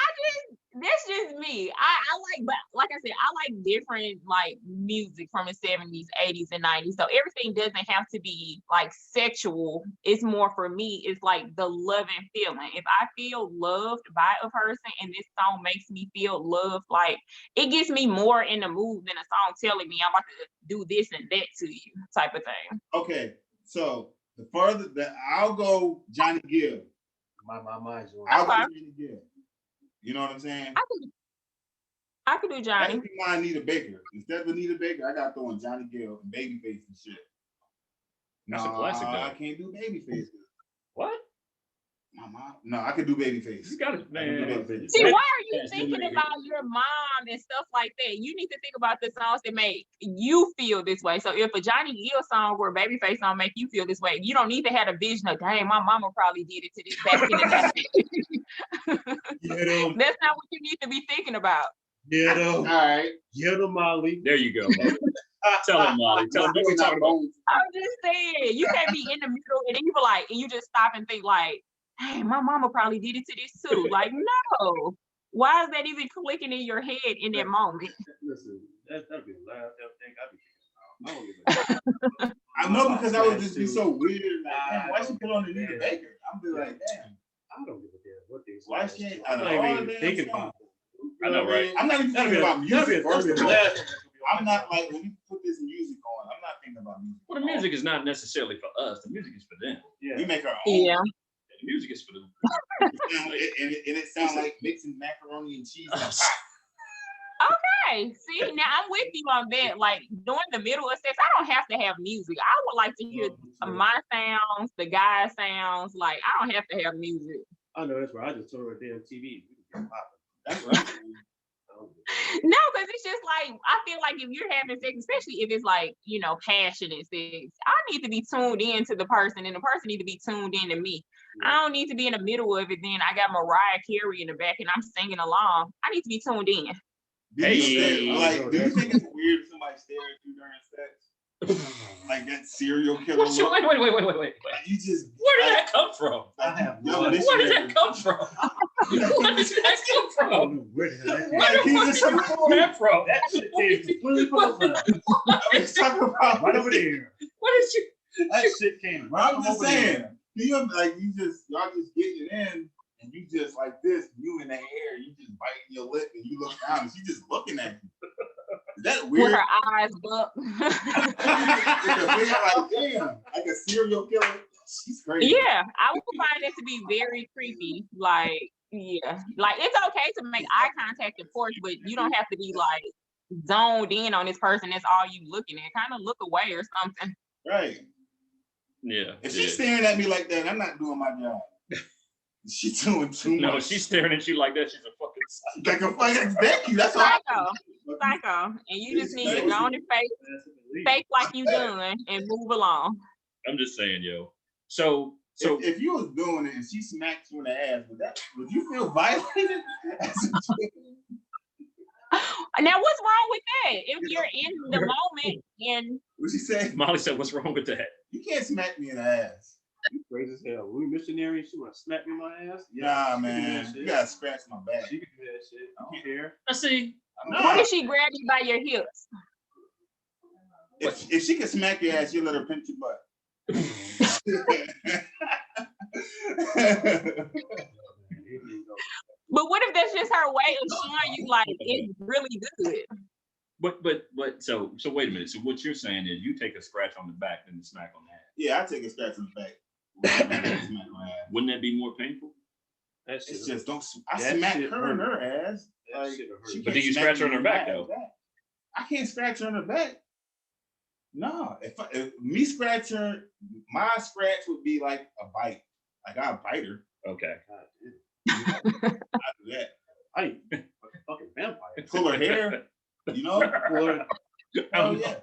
That's just me. I like, but like I said, I like different like music from the 70s, 80s, and 90s. So everything doesn't have to be like sexual. It's more for me, it's like the loving feeling. If I feel loved by a person and this song makes me feel loved, like it gets me more in the mood than a song telling me I'm about to do this and that to you, type of thing. Okay, so the further that I'll go, Johnny Gill. My mind's on. I'll go Okay. Johnny Gill. You know what I'm saying? I could do That's Johnny. my Anita Baker. Instead of Anita Baker, I got to throw in Johnny Gill and Babyface and shit. That's a classic, though. I can't do Babyface. What? My mom? No, I could do Babyface. You got it, man. See, why are you Yes, thinking you about your mom and stuff like that? You need to think about the songs that make you feel this way. So if a Johnny Gill song or a Babyface song make you feel this way, you don't need to have a vision of, dang, my mama probably did it to this back in the day. That's not what you need to be thinking about. Get him. All right. Get him, Molly. There you go. Molly. Tell him, Molly. Tell him what we talking about. I'm just saying, you can't be in the middle and then you be like, and you just stop and think like, hey, my mama probably did it to this too. Like, no. Why is that even clicking in your head in that moment? Listen, that'd be the last thing I'd be thinking about. I don't give a damn. I know because I would just be so weird. Like, damn, why she put on Anita Baker? I'm be like, damn. I don't give a damn what they say. Why she? I'm not even thinking about it. I know, right? I'm not even That'd thinking be about that'd be music. the First of all, last. I'm not like when you put this music on. I'm not thinking about music. Well, the music is not necessarily for us. The music is for them. We Yeah. make our own. Yeah. The music is for them. And it sounds like mixing macaroni and cheese. And pop. Okay, see, now I'm with you on that. Like during the middle of sex, I don't have to have music. I would like to hear my sounds, the guy sounds. Like I don't have to have music. I know that's right. I just told her damn TV. We can get popping. That's right. I don't give a damn. No, because it's just like I feel like if you're having sex, especially if it's like passionate sex, I need to be tuned in to the person, and the person need to be tuned in to me. I don't need to be in the middle of it. Then I got Mariah Carey in the back and I'm singing along. I need to be tuned in. Do you think it's weird if somebody staring at you during sex? Like that serial killer Wait. look? You just Where did that come from? I have Yo, no this- Where did that come from? Where did that come from? Where did that Like, came he's just Where did that from? That shit came completely from the He's talking about right over there. What did you? That shit came right I'm from just over saying. there. Y'all just getting it in, and you just like this, you in the air, you just biting your lip, and you look down, and she just looking at you. Is that With weird? her eyes buck. Like, damn, like a serial killer. She's crazy. Yeah, I would find it to be very creepy. Like, yeah, like it's okay to make eye contact, of course, but you don't have to be like zoned in on this person. That's all you looking at. Kind of look away or something. Right. Yeah. If she's staring at me like that, I'm not doing my job. She's doing too much. No, she's staring at you like that. She's a fucking. like a fucking Becky. That's all. Psycho, and you just need to go on and fake like you done and move along. I'm just saying, yo. So If you was doing it and she smacked you in the ass, would you feel violated? Now, what's wrong with that? If you're in the moment and What'd she say? Molly said, "What's wrong with that?" You can't smack me in the ass. You crazy as hell. We missionary, she wanna smack me in my ass? Nah, she can do man. that You shit. gotta scratch my back. She can do that shit. I don't care. I see. what if she grabbed you by your hips? If she can smack your ass, you let her pinch your butt. But what if that's just her way of showing you like it's really good? But so wait a minute. So what you're saying is you take a scratch on the back and a smack on the ass. Yeah, I take a scratch in the back. Smack my ass. Wouldn't that be more painful? That shit It's just don't. I That smack shit her in hurt. her ass. That Like, shit hurt. she But can't do you smack scratch her me on her back, though? I can't scratch her on her back. No, if me scratch her, my scratch would be like a bite. Like I bite her. Okay. God damn. I do that. I fucking vampire. Pull her hair. You know? Or Oh yeah.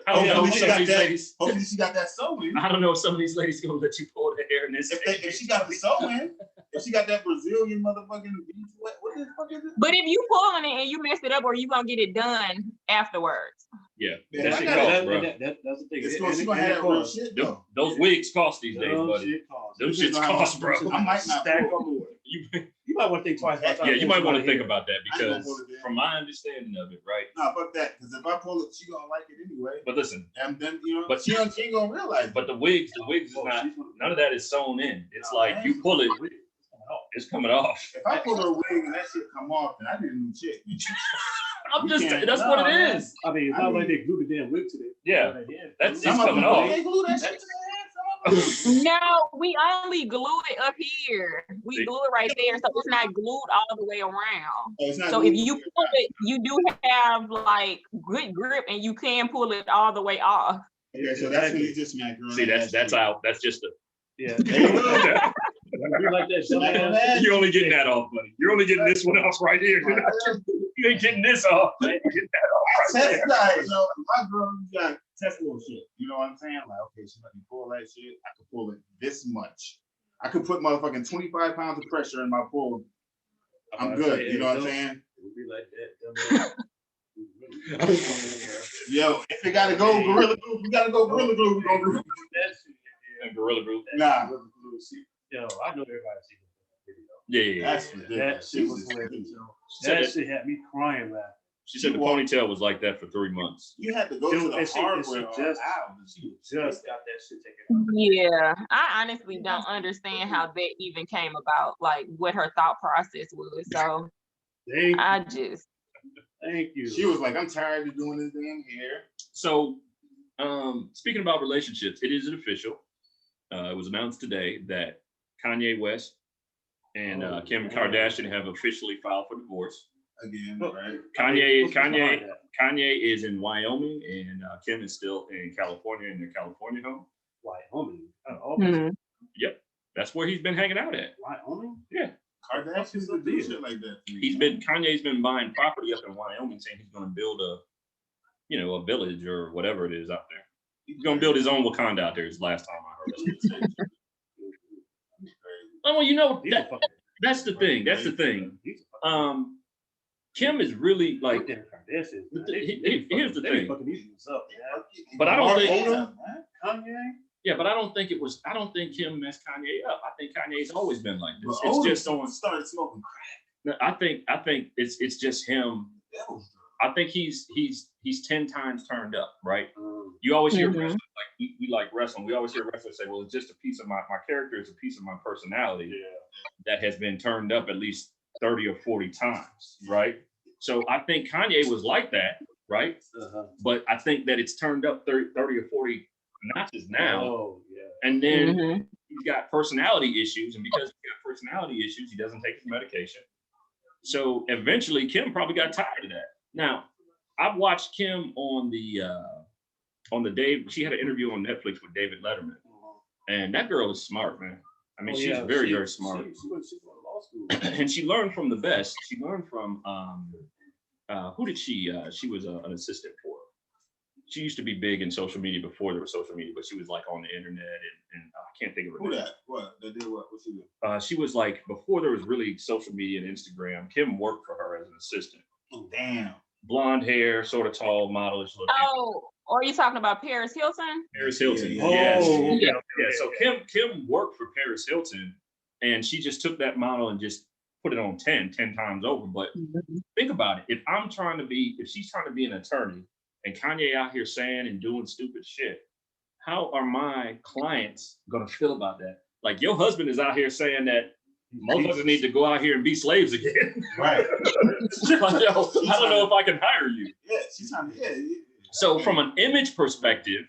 I don't know Hopefully if she some of got these that. ladies. Hopefully she got that sewing. I don't know if some of these ladies gonna let you pull the hair in this. If she got the sewing, if she got that Brazilian motherfucking what the fuck is it? But if you pulling it and you mess it up, or you gonna get it done afterwards? Yeah, Yeah, that I shit gotta- costs, bro. That's the thing. It's And- gonna, she and- gonna and have it that real costs. shit Them- though. Those wigs cost these days, Those buddy. shit costs. Them This shits is gonna cost, have- bro. I might not Stack pull. on more. You, You might want to think twice. Yeah, yeah, you might want to think it. about that I ain't gonna because pull it, from my understanding of it, right? Nah, fuck that. Because if I pull it, she gonna like it anyway. But listen, And then you know, But- she ain't gonna realize. but the wigs is Oh, not. she's gonna- None of that is sewn in. It's No, like man. you pull it, it's coming off. If I pull her wig and that shit come off, then I didn't do shit. I'm You just. can't- That's nah, what it man. is. I mean, it's I not like mean- they glued the damn wig to it. Yeah. That's- Some it's of coming them, off. they glue that shit to their ass. Some of them. No, we only glue it up here. We See? glue it right there, so it's not glued all the way around. Oh, it's not So glued if you to pull their it, you do have like good grip, and you can pull it all the way off. ass. Okay, so that's when you just smack her. on See, the that's ass. out. That's just a. Yeah. There you go. You like that shit. Smack her on the man. ass. You're only getting that off, buddy. You're only getting this one off right here. You ain't getting this off. You ain't getting that off right Test there. that. So my girl got test little shit. You know what I'm saying? Like, okay, she let me pull that shit. I could pull it this much. I could put motherfucking 25 pounds of pressure in my pull. I'm good. You know what I'm saying? It'll be like that. Yo, if it gotta go gorilla glue, we gotta go gorilla glue. We gonna do That shit. And Gorilla Group. Nah. Yo, I know everybody seen that video. Yeah, yeah, yeah. That's That ridiculous. shit was hilarious. yo. She said That that- shit had me crying laughing. She said the ponytail was like that for 3 months. You had to go to the And she hardware. just got that shit taken out. Yeah, I honestly don't understand how that even came about, like what her thought process was. So I just Thank you. She was like, I'm tired of doing this damn hair. So, speaking about relationships, it is official. It was announced today that Kanye West and Oh, Kim man. Kardashian have officially filed for divorce. Again, Look, right? Kanye behind that? Kanye is in Wyoming, and Kim is still in California in their California home. Wyoming. Oh, hmm. That's where he's been hanging out at. Wyoming? Kardashians do deal? shit like that. to me. Kanye's been buying property up in Wyoming, saying he's going to build a village or whatever it is out there. He's going to build his own Wakanda out there. Is last time I heard of it. He's crazy. Oh, you know, He's a fucking- that's the thing. That's the thing. he's a fucking- Kim is really like, Kim Kardashian, man. here's the They be thing. fucking these dudes up, man. But I don't Mark think- Odom, man. Kanye. yeah, but I don't think Kim messed Kanye up. I think Kanye's always been like this. But It's Odom just on. started smoking crack. I think it's just him. That was I think he's 10 times turned up, right? Mm. You always hear Mhm. wrestlers, like we like wrestling. We always hear wrestlers say, "Well, it's just a piece of my character is a piece of my personality Yeah. that has been turned up at least 30 or 40 times, right?" So I think Kanye was like that, right? Uh-huh. But I think that it's turned up 30 or 40 notches now, Oh, yeah. and then Mhm. he's got personality issues, and because he's got personality issues, he doesn't take his medication. So eventually, Kim probably got tired of that. Now, I've watched Kim on the Dave. She had an interview on Netflix with David Letterman, and that girl is smart, man. I mean, Oh, she's yeah, very, she- very smart, She went to law school. and she learned from the best. She learned from who did she? She was an assistant for. She used to be big in social media before there was social media, but she was like on the internet, and I can't think of her who name. that? What? They did what? What she did? She was like before there was really social media and Instagram. Kim worked for her as an assistant. Oh, damn. Blonde hair, sort of tall, modelish looking. Oh, or are you talking about Paris Hilton? Paris Hilton. Yeah, Yes. Oh, okay, Yeah. okay, Yeah. So yeah. Kim worked for Paris Hilton, and she just took that model and just put it on 10 times over. But think about it. If she's trying to be an attorney, and Kanye out here saying and doing stupid shit, how are my clients gonna feel about that? Like your husband is out here saying that motherfuckers need to go out here and be slaves again. Right. Like, yo, I don't know if I can hire you. Yeah, she's trying to. Yeah. So from an image perspective,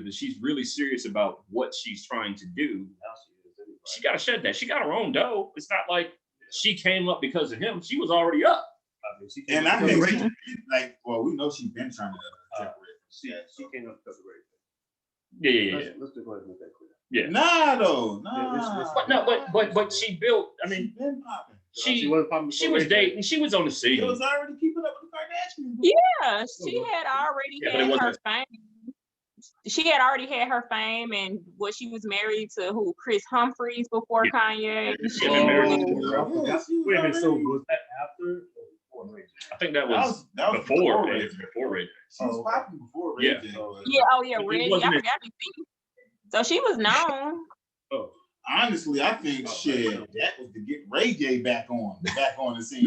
if she's really serious about what she's trying to do, Now she is anyway. she got to shed that. She got her own dough. It's not like she came up because of him. She was already up. I mean, she And came I up think with- she, like, well, we know she's been trying to separate. she came up because of rape. Yeah. Let's just go ahead and make that clear. Yeah. Nah, though. Yeah, Nah. But no, but she built. I mean, She's been popping. she wasn't popping she before was rape. dating. She was on the scene. She was already keeping up with the Kardashians. Yeah, she had already Yeah, but it had her wasn't- fame. She had already had her fame, and she was married to who? Chris Humphries before Kanye. She had been married Oh, to- I forgot. Wait a minute, so was that after or before Ray J? I think that was that was before Ray Ray J. J. Before Ray J. She was Oh, popping before Ray Yeah. J. Oh, but Yeah, oh yeah, It Reggie. I wasn't forgot to see. So she was known. Oh, honestly, I think Oh, shit, right. that was to get Ray J back on the scene.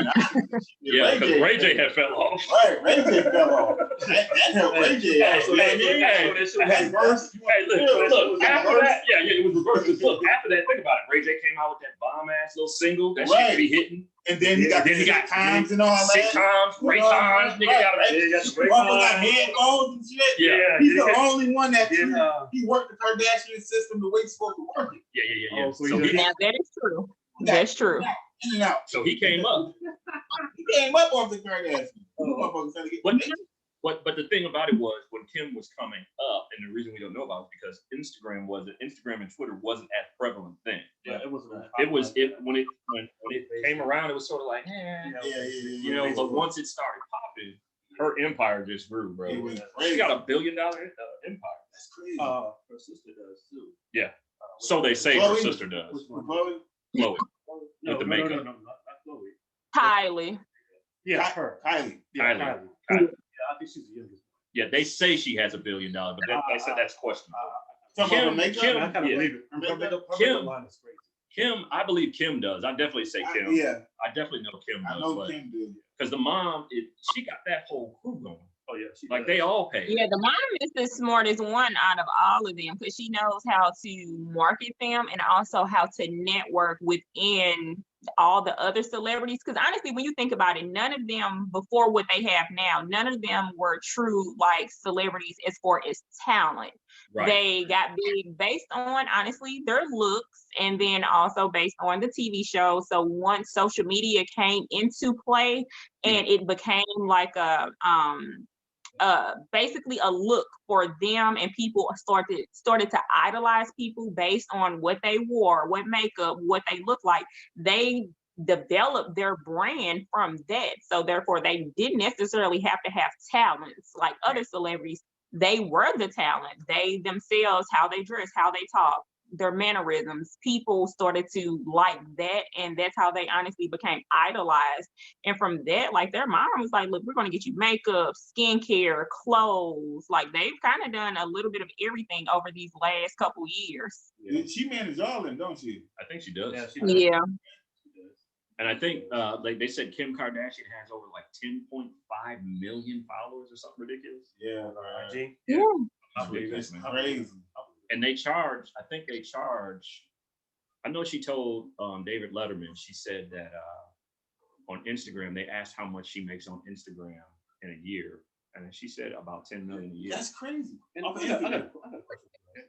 Yeah, because Ray J had fell off. Right, Ray J fell off. That helped Ray J out. so that means- Hey, so that shit Hey, was reversed. Hey, look, after that, yeah, it was reversed. 'Cause look, after that, think about it. Ray J came out with that bomb ass little single that Right. shit be hitting. And then he got Then he got times and all that. Sitcoms, great times, nigga got a Right. Yeah, got the great Motherfucker got times. headphones and shit. Yeah. He's the only one that Yeah. he worked the Kardashian system the way it's supposed to work. Yeah. Oh, so So he- he, Now that is true. That's true. In and out. so he came up. He came up off the Kardashian. Motherfuckers trying to get- But the thing about it was when Kim was coming up, and the reason we don't know about it is because Instagram and Twitter wasn't as prevalent then. Yeah, it wasn't. When it came around, it was sort of like, you know, but once it started popping, her empire just grew, bro. It was She crazy. got $1 billion empire. That's crazy. Her sister does too. Yeah. So they say her Chloe? sister does. Which one? Chloe? Chloe. No, the no, makeup. No, not Chloe. Kylie. Yeah, Ky- her. Kylie. Yeah, Kylie. Kylie. Kylie. Yeah, I think she's the youngest. Yeah, they say she has $1 billion, but they said that's questionable. Talking about Kim- her makeup? Kim- I kind of yeah. believe it. Her makeup Kim- line is crazy. Kim, I believe Kim does. I definitely say Kim. Yeah, I definitely know Kim I does, know but Kim do. because the mom, she got that whole crew going. Oh yeah, she Like does. they all pay. Yeah, the mom is the smartest one out of all of them because she knows how to market them and also how to network within all the other celebrities. Because honestly, when you think about it, none of them before what they have now, none of them were true like celebrities as far as talent. Right. They got big based on honestly their looks and then also based on the TV show. So once social media came into play and it became like a basically a look for them, and people started to idolize people based on what they wore, what makeup, what they look like. They developed their brand from that. So therefore they didn't necessarily have to have talents like other celebrities. They were the talent. They themselves, how they dress, how they talk, their mannerisms, people started to like that, and that's how they honestly became idolized. And from that, like their mom was like, "Look, we're going to get you makeup, skincare, clothes." Like they've kind of done a little bit of everything over these last couple years. Yeah. She manages all of them, don't she? I think she does. Yeah, she does. Yeah. She does. And I think like they said Kim Kardashian has over like 10.5 million followers or something ridiculous. Yeah, IG? Yeah. I believe it's that, man. crazy. And they charge, I think they charge, I know she told David Letterman, she said that on Instagram, they asked how much she makes on Instagram in a year. And she said about 10 million a year. That's crazy. And Off I got Instagram. a question for you.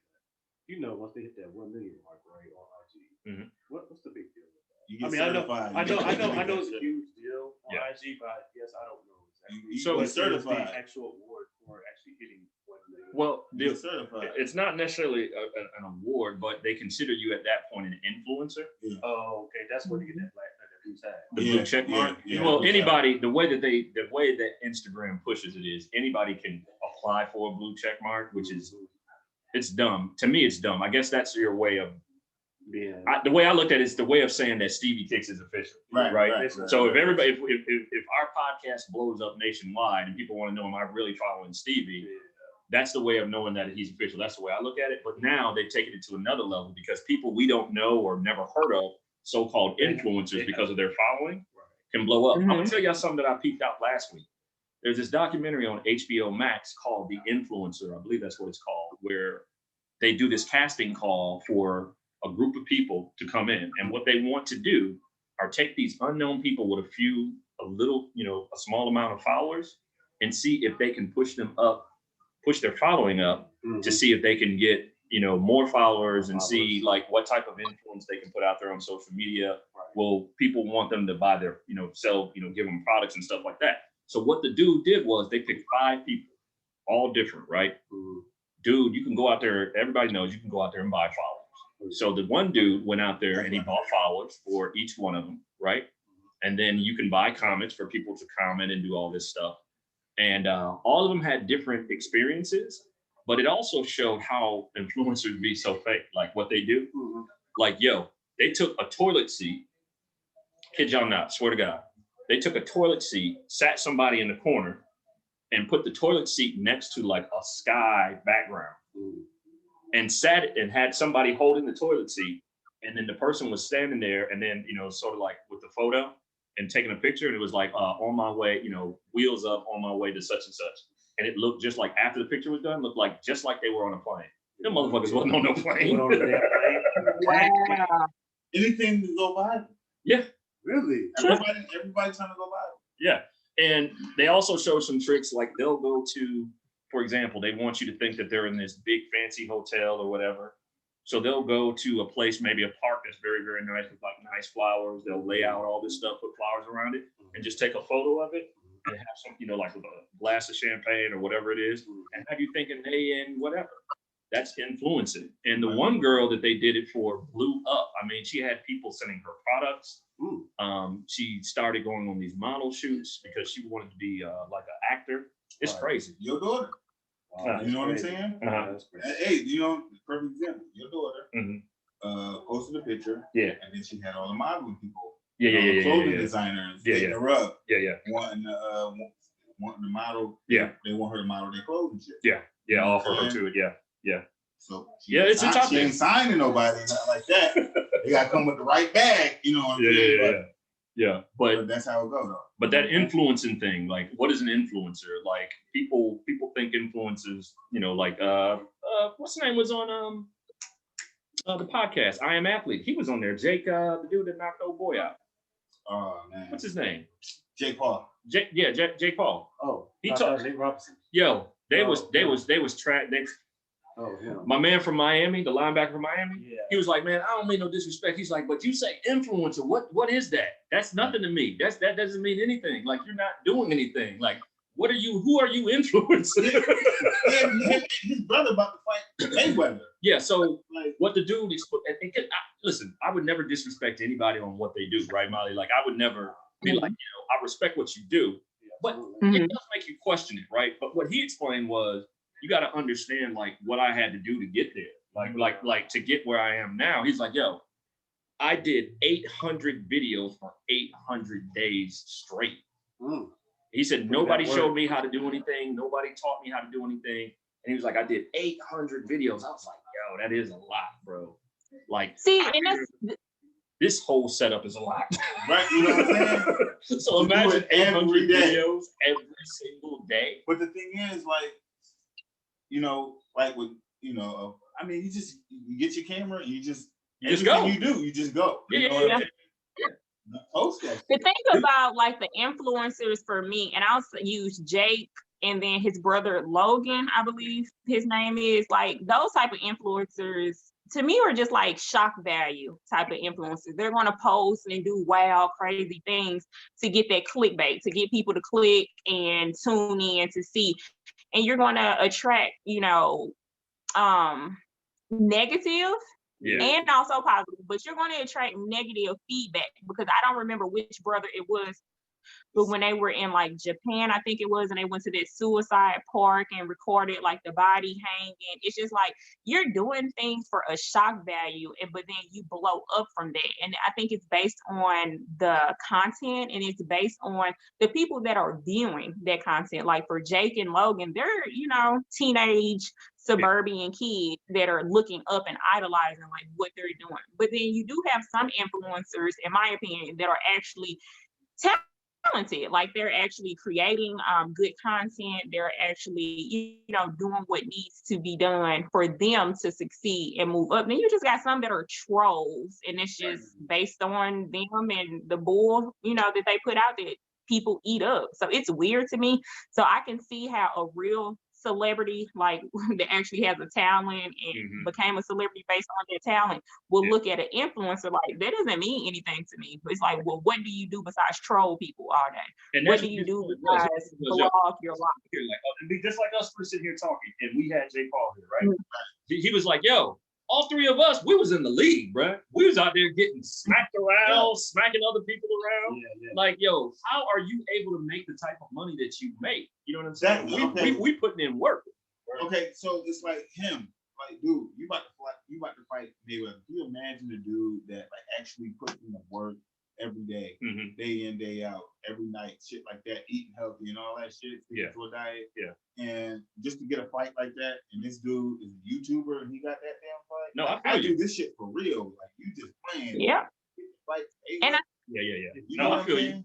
You know, once they hit that 1 million mark, right, on IG, Mhm. what's the big deal with that? You I get mean, I know certified. it's a huge deal on Yeah. IG, but yes, I don't know exactly. You So What get is certified. the actual award for actually hitting 1 million? Well, You get certified. it's not necessarily an award, but they consider you at that point an influencer. Oh, okay, that's where you get that black that blue tag. The Yeah, blue check yeah, mark. yeah. Well, anybody, the way that Instagram pushes it is anybody can apply for a blue check mark, which is, it's dumb. To me, it's dumb. I guess that's your way of, Yeah. the way I looked at it is the way of saying that Stevie Kicks is official. Right. So if everybody, if our podcast blows up nationwide and people want to know, am I really following Stevie? That's the way of knowing that he's official. That's the way I look at it. But now they've taken it to another level because people we don't know or never heard of, so-called influencers because of their following, can blow up. I'm gonna tell y'all something that I peeped out last week. There's this documentary on HBO Max called The Influencer. I believe that's what it's called, where they do this casting call for a group of people to come in. And what they want to do are take these unknown people with a little, a small amount of followers and see if they can push their following up to see if they can get, more followers and see like what type of influence they can put out there on social media. Will people want them to buy their, sell, give them products and stuff like that. So what the dude did was they picked 5 people, all different, right? Dude, you can go out there, everybody knows you can go out there and buy followers. So the one dude went out there and he bought followers for each one of them, right? And then you can buy comments for people to comment and do all this stuff. And all of them had different experiences, but it also showed how influencers be so fake, like what they do. Like, they took a toilet seat, kid y'all not, swear to God. They took a toilet seat, sat somebody in the corner, and put the toilet seat next to like a sky background. And sat it and had somebody holding the toilet seat. And then the person was standing there and then, sort of like with the photo and taking a picture. And it was like, on my way, wheels up, on my way to such and such. And it looked just like after the picture was done, looked like just like they were on a plane. Them motherfuckers wasn't on no plane. Wow. Anything to go viral. Yeah. Really? Everybody trying to go viral. Yeah. And they also show some tricks, like they'll go to, for example, they want you to think that they're in this big fancy hotel or whatever. So they'll go to a place, maybe a park that's very, very nice with like nice flowers. They'll lay out all this stuff, put flowers around it, and just take a photo of it and have some, like with a glass of champagne or whatever it is, and have you thinking they in whatever. That's influencing. And the one girl that they did it for blew up. I mean, she had people sending her products. She started going on these model shoots because she wanted to be like an actor. It's crazy. Your daughter. You know what I'm saying? Hey, perfect example. Your daughter posted a picture. Yeah. And then she had all the modeling people. Yeah. Clothing designers. Yeah. Her up. Yeah. Wanting to model. Yeah. They want her to model their clothes and shit. Yeah. Offer her to it. Yeah. So it's a tough she ain't signing nobody, nothing like that. They gotta come with the right bag, you know what I'm saying? Yeah. But that's how it goes though. But that influencing thing, like what is an influencer? Like people think influencers, like what's the name was on the podcast, I Am Athlete. He was on there. Jake, the dude that knocked old boy out. Oh man. What's his name? Jake Paul. Jake Paul. Oh, he talked. Nate Robinson. They was track. My man from Miami, the linebacker from Miami, he was like, man, I don't mean no disrespect. He's like, but you say influencer, what is that? That's nothing to me. That doesn't mean anything. Like you're not doing anything. Like, who are you influencing? His brother about to fight Mayweather. Yeah, so like what the dude is, listen, I would never disrespect anybody on what they do, right, Molly? Like I would never be like, I respect what you do, but it does make you question it, right? But what he explained was, you got to understand like what I had to do to get there. Like to get where I am now. He's like, yo, I did 800 videos for 800 days straight. Mm. He said, nobody showed me how to do anything. Nobody taught me how to do anything. And he was like, I did 800 videos. I was like, yo, that is a lot, bro. Like, See, and this whole setup is a lot. Right, you know what I'm saying? So You do imagine it every 800 day. videos every single day. But the thing is, like, you know, like with, you know, I mean, you get your camera and you just go. You do, you just go. You know yeah. what I mean? You post that. The thing about like the influencers for me, and I'll use Jake and then his brother Logan, I believe his name is, like those type of influencers to me are just like shock value type of influencers. They're going to post and do wild, crazy things to get that clickbait, to get people to click and tune in to see. And you're going to attract, you know, negative and also positive, but you're going to attract negative feedback because I don't remember which brother it was, but when they were in like Japan, I think it was, and they went to that suicide park and recorded like the body hanging. It's just like you're doing things for a shock value, but then you blow up from that. And I think it's based on the content and it's based on the people that are viewing that content. Like for Jake and Logan, they're, you know, teenage suburban kids that are looking up and idolizing like what they're doing. But then you do have some influencers, in my opinion, that are actually talented, like they're actually creating good content. They're actually, you know, doing what needs to be done for them to succeed and move up. Then you just got some that are trolls, and it's just based on them and the bull, you know, that they put out that people eat up. So it's weird to me. So I can see how a real celebrity like that actually has a talent and became a celebrity based on their talent will look at an influencer like that doesn't mean anything to me. But it's like, well, what do you do besides troll people all day? And what do you do besides blog your life? Like, it'd be just like us, we're sitting here talking, and we had Jay Paul here, right? He was like, yo, all three of us, we was in the league, bro. We was out there getting smacked around, smacking other people around. Like, yo, how are you able to make the type of money that you make? You know what I'm saying? We putting in work. Okay, so it's like him, like, dude, you about to fight Mayweather. Can you imagine the dude that like actually puts in the work every day, day in, day out, every night, shit like that, eating healthy and all that shit, to a diet. And just to get a fight like that, and this dude is a YouTuber and he got that damn fight. No, like, I do this shit for real. Like you just playing. Like, and you know what I feel you.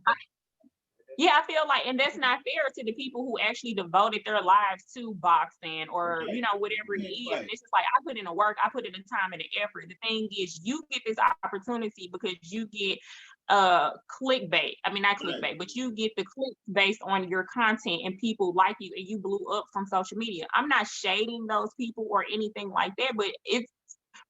I feel like, and that's not fair to the people who actually devoted their lives to boxing or, you know, whatever it is. And it's just like, I put in the work, I put in the time and the effort. The thing is, you get this opportunity because you get clickbait. I mean, not clickbait, but you get the click based on your content and people like you and you blew up from social media. I'm not shading those people or anything like that, but it's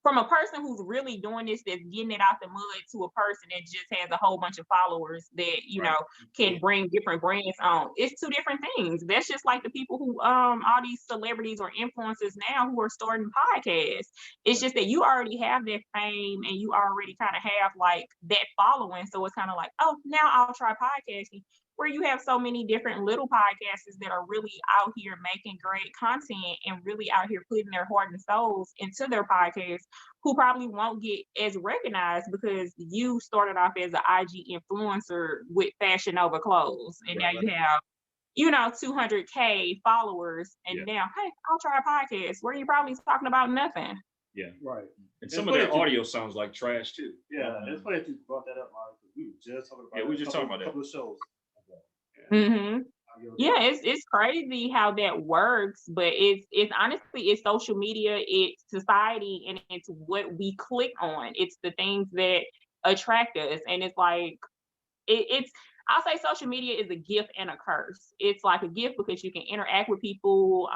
from a person who's really doing this, that's getting it out the mud, to a person that just has a whole bunch of followers that, you know, can bring different brands on. It's two different things. That's just like the people who, all these celebrities or influencers now who are starting podcasts. It's just that you already have that fame and you already kind of have like that following. So it's kind of like, oh, now I'll try podcasting. Where you have so many different little podcasters that are really out here making great content and really out here putting their heart and souls into their podcast, who probably won't get as recognized because you started off as an IG influencer with Fashion Nova clothes, and now you have, you know, 200K followers, and now, hey, I'll try a podcast where you're probably talking about nothing. And some of their audio sounds like trash too. It's funny that you brought that up, Molly, because we were just talking about we were just talking about a couple of shows. It's crazy how that works, but it's honestly, it's social media, it's society, and it's what we click on. It's the things that attract us, and it's like it's I'll say social media is a gift and a curse. It's like a gift because you can interact with people,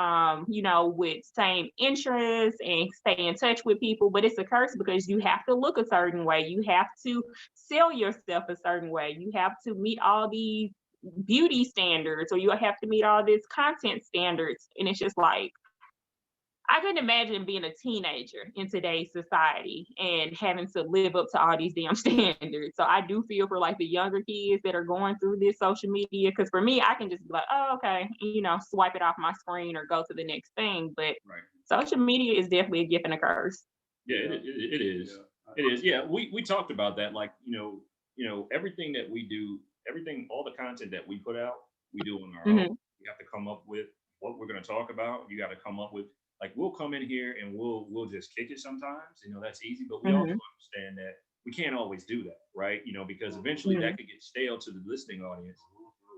you know, with same interests and stay in touch with people, but it's a curse because you have to look a certain way. You have to sell yourself a certain way. You have to meet all these beauty standards, or you have to meet all this content standards. And it's just like, I couldn't imagine being a teenager in today's society and having to live up to all these damn standards. So I do feel for like the younger kids that are going through this social media. Because for me, I can just be like, oh, okay, swipe it off my screen or go to the next thing. But Right. social media is definitely a gift and a curse. Yeah, it is. Yeah. It is. Yeah, we talked about that. Like, everything that we do, all the content that we put out, we do on our own. We have to come up with what we're going to talk about. You got to come up with, like, we'll come in here and we'll just kick it sometimes. That's easy, but we also understand that we can't always do that, right? Because eventually that could get stale to the listening audience.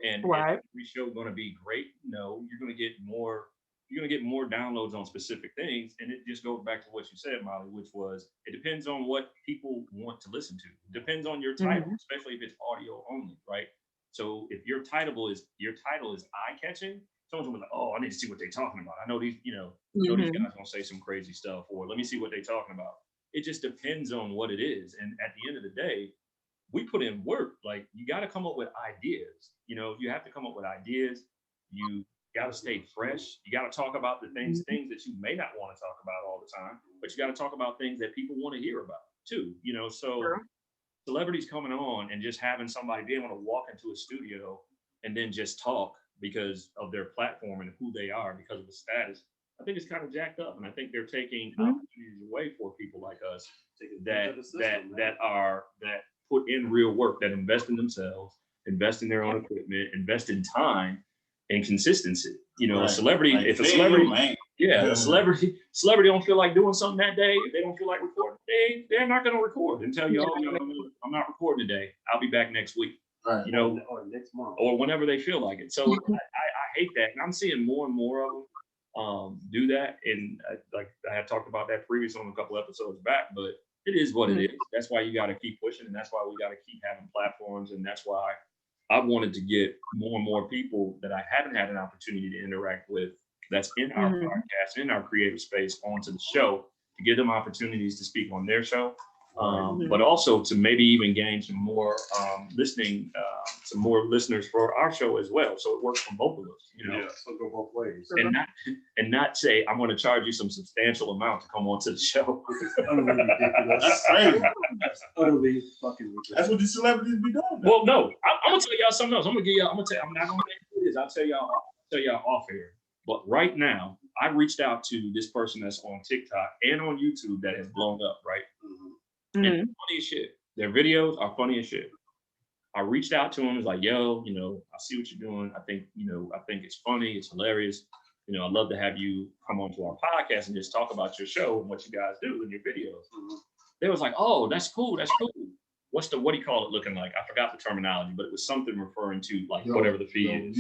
And Right. if every show going to be great, you're going to get more. You're going to get more downloads on specific things. And it just goes back to what you said, Molly, which was, it depends on what people want to listen to. It depends on your title, especially if it's audio only, right? So if your title is eye-catching, someone's gonna be like, oh, I need to see what they're talking about. I know these, these guys gonna say some crazy stuff, or let me see what they're talking about. It just depends on what it is. And at the end of the day, we put in work. Like, you got to come up with ideas. You have to come up with ideas. You got to stay fresh. You got to talk about the things that you may not want to talk about all the time, but you got to talk about things that people want to hear about too. So celebrities coming on and just having somebody be able to walk into a studio and then just talk because of their platform and who they are, because of the status, I think it's kind of jacked up. And I think they're taking opportunities away for people like us that put in real work, that invest in themselves, invest in their own equipment, invest in time and consistency. A celebrity, like, if a celebrity, a celebrity don't feel like doing something that day, if they don't feel like recording, they're not going to record and tell you, oh, I'm not recording today. I'll be back next week. Right. Or next month, or whenever they feel like it. So I hate that, and I'm seeing more and more of them do that. And like I had talked about that previously on a couple episodes back, but it is what it is. That's why you got to keep pushing, and that's why we got to keep having platforms, and that's why I wanted to get more and more people that I haven't had an opportunity to interact with, that's in our podcast, in our creative space, onto the show, to give them opportunities to speak on their show, but also to maybe even gain some more some more listeners for our show as well. So it works for both of us, Yeah, so go both ways. and not say, I'm going to charge you some substantial amount to come onto the show. Utterly ridiculous. That's crazy. That's utterly fucking ridiculous. That's what these celebrities be doing. Well, no, I'm gonna tell y'all something else. I'm not gonna say who it is. I'll tell y'all off here. But right now, I reached out to this person that's on TikTok and on YouTube that has blown up, right? And funny as shit. Their videos are funny as shit. I reached out to him. It's like, yo, I see what you're doing. I think it's funny. It's hilarious. I'd love to have you come onto our podcast and just talk about your show and what you guys do in your videos. They was like, oh, that's cool. That's cool. What do you call it looking like? I forgot the terminology, but it was something referring to like whatever the fee is,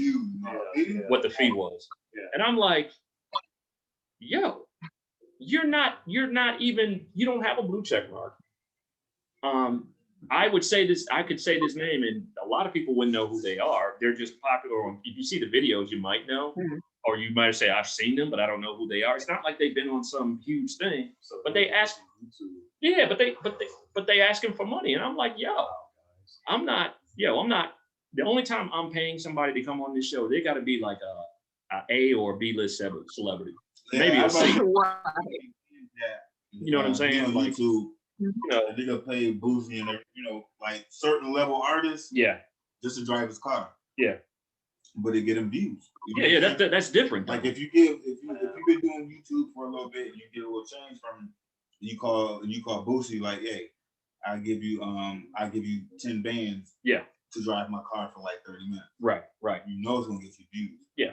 what the fee was. Yeah. And I'm like, yo, you're not even, you don't have a blue check mark. I could say this name and a lot of people wouldn't know who they are. They're just popular. If you see the videos, you might know, or you might say, I've seen them, but I don't know who they are. It's not like they've been on some huge thing, but they ask, but they asking for money. And I'm like, I'm not, the only time I'm paying somebody to come on this show, they got to be like a or B list celebrity. Maybe a C. You know what I'm saying? On like, YouTube, they gonna pay Boosie and like certain level artists, just to drive his car, but they get him views. That's different. Like if you've been doing YouTube for a little bit and you get a little change from him, you call Boosie like, hey, I'll give you 10 bands to drive my car for like 30 minutes. Right. It's gonna get you views. Yeah.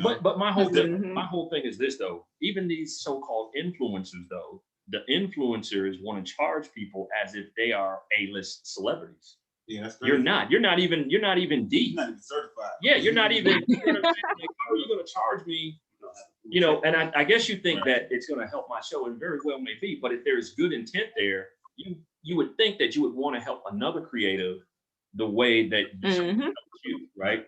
But my whole thing is this though. Even these so-called influencers though, the influencers want to charge people as if they are A-list celebrities. Yeah, that's crazy. You're not even D. You're not even certified. Yeah, you're not even. Like, how are you going to charge me? And I guess you think that it's going to help my show, and very well may be. But if there's good intent there, you would think that you would want to help another creative the way that you, right?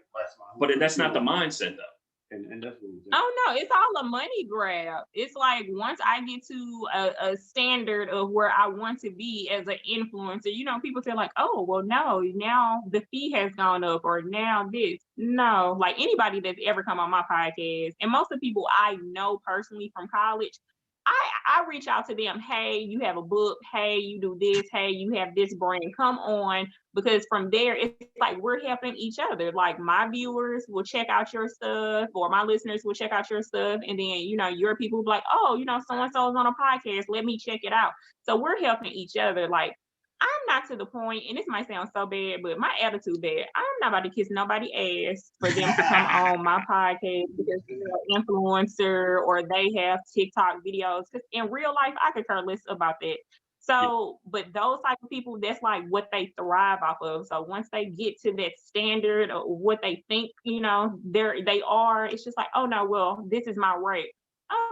But that's not the mindset though. And that's what Oh no, it's all a money grab. It's like once I get to a standard of where I want to be as an influencer, people feel like, oh, well, no, now the fee has gone up, or now this. No, like anybody that's ever come on my podcast, and most of the people I know personally from college, I reach out to them. Hey, you have a book. Hey, you do this. Hey, you have this brand. Come on, because from there it's like we're helping each other. Like my viewers will check out your stuff, or my listeners will check out your stuff, and then your people will be like, oh, so and so is on a podcast, let me check it out. So we're helping each other. Like I'm not to the point, and this might sound so bad, but my attitude bad. I'm not about to kiss nobody ass for them to come on my podcast because they're an influencer or they have TikTok videos. Because in real life, I could care less about that. So, but those type of people, that's like what they thrive off of. So once they get to that standard of what they think, they are, it's just like, oh no, well, this is my rate.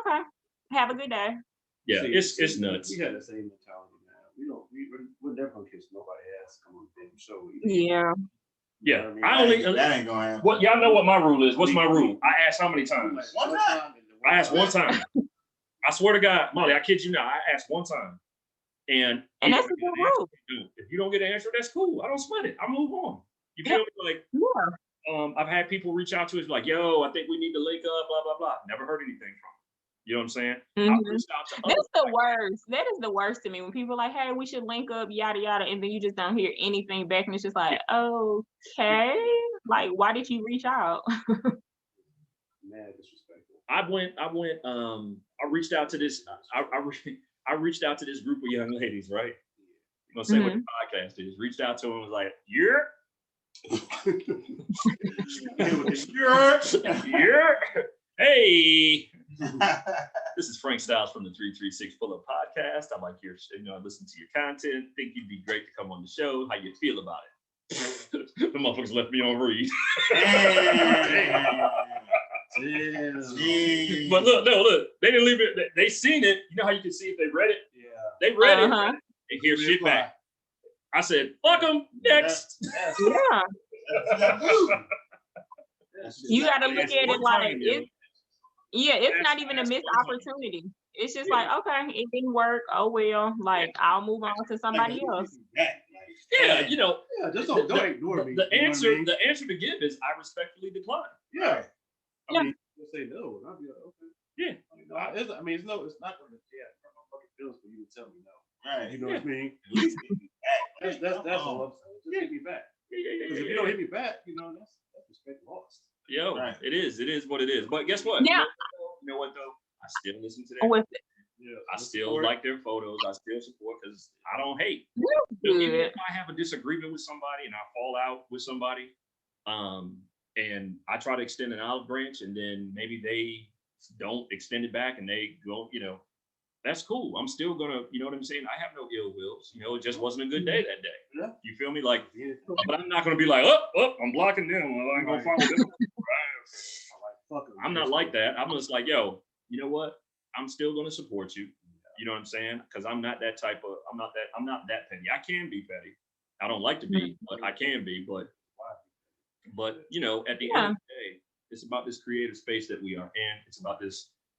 Okay, have a good day. Yeah, it's nuts. We had the same mentality. We're never gonna kiss nobody ass. Come on, damn show. Yeah. Yeah, that ain't gonna happen. What y'all know what my rule is? What's my rule? I asked how many times? One time. I asked one time. I swear to God, Molly, I kid you not. I asked one time, and that's a good rule. If you don't get an answer, that's cool. I don't sweat it. I move on. You feel me? Like, I've had people reach out to us like, "Yo, I think we need to link up." Blah blah blah. Never heard anything from. You know what I'm saying? Mm-hmm. That's the worst. That is the worst to me when people are like, hey, we should link up, yada yada, and then you just don't hear anything back, and it's just like, okay, like why did you reach out? Mad disrespectful. I reached out to this. I reached out to this group of young ladies, right? I'm gonna say what the podcast is. Reached out to them and was like, hey. This is Frank Styles from the 336 Pull Up Podcast. I like your, I listen to your content. Think you'd be great to come on the show. How you feel about it? The motherfuckers left me on read. But look, they didn't leave it. They seen it. You know how you can see if they read it? Yeah. They read it and hear shit back. I said, fuck them. Next. Yeah. You got to look at it like it's not even a missed opportunity. It's just like, okay, it didn't work. Oh well, like I'll move on to somebody else. Yeah, just don't ignore me. The answer to give is I respectfully decline. Yeah. I mean, you'll say no, and I'll be like, okay. Yeah. It's not going to fucking feels for you to tell me no. Right. You know what I mean? That's all I'm saying. Just hit me back. Because if you don't hit me back, that's respect lost. Yo, right. It is what it is. But guess what? Yeah. You know what though? I still listen to them. Yeah, I still like their photos. I still support because I don't hate. Even if I have a disagreement with somebody and I fall out with somebody, and I try to extend an olive branch and then maybe they don't extend it back and they go, that's cool. I'm still gonna, you know what I'm saying? I have no ill wills. It just wasn't a good day that day. Yeah. You feel me? Like, but I'm not gonna be like, I'm blocking them. I ain't gonna follow them. I'm not like that. I'm just like, yo, you know what? I'm still gonna support you. You know what I'm saying? Because I'm not that petty. I can be petty. I don't like to be, but I can be. But at the end of the day, it's about this creative space that we are in.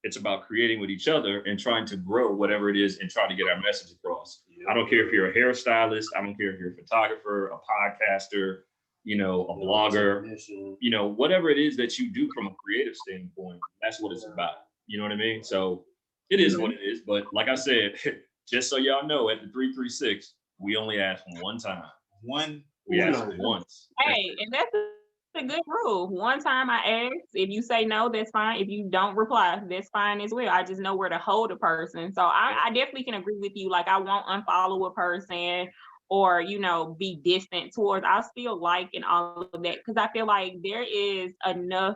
It's about creating with each other and trying to grow whatever it is and trying to get our message across. I don't care if you're a hairstylist. I don't care if you're a photographer, a podcaster, a blogger, whatever it is that you do from a creative standpoint, that's what it's about. You know what I mean? So it is what it is. But like I said, just so y'all know, at the 336, we only ask one time. We ask once. Hey, and that's a good rule. One time I ask, if you say no, that's fine. If you don't reply, that's fine as well. I just know where to hold a person. So I definitely can agree with you. Like I won't unfollow a person or, be distant towards. I still like and all of that because I feel like there is enough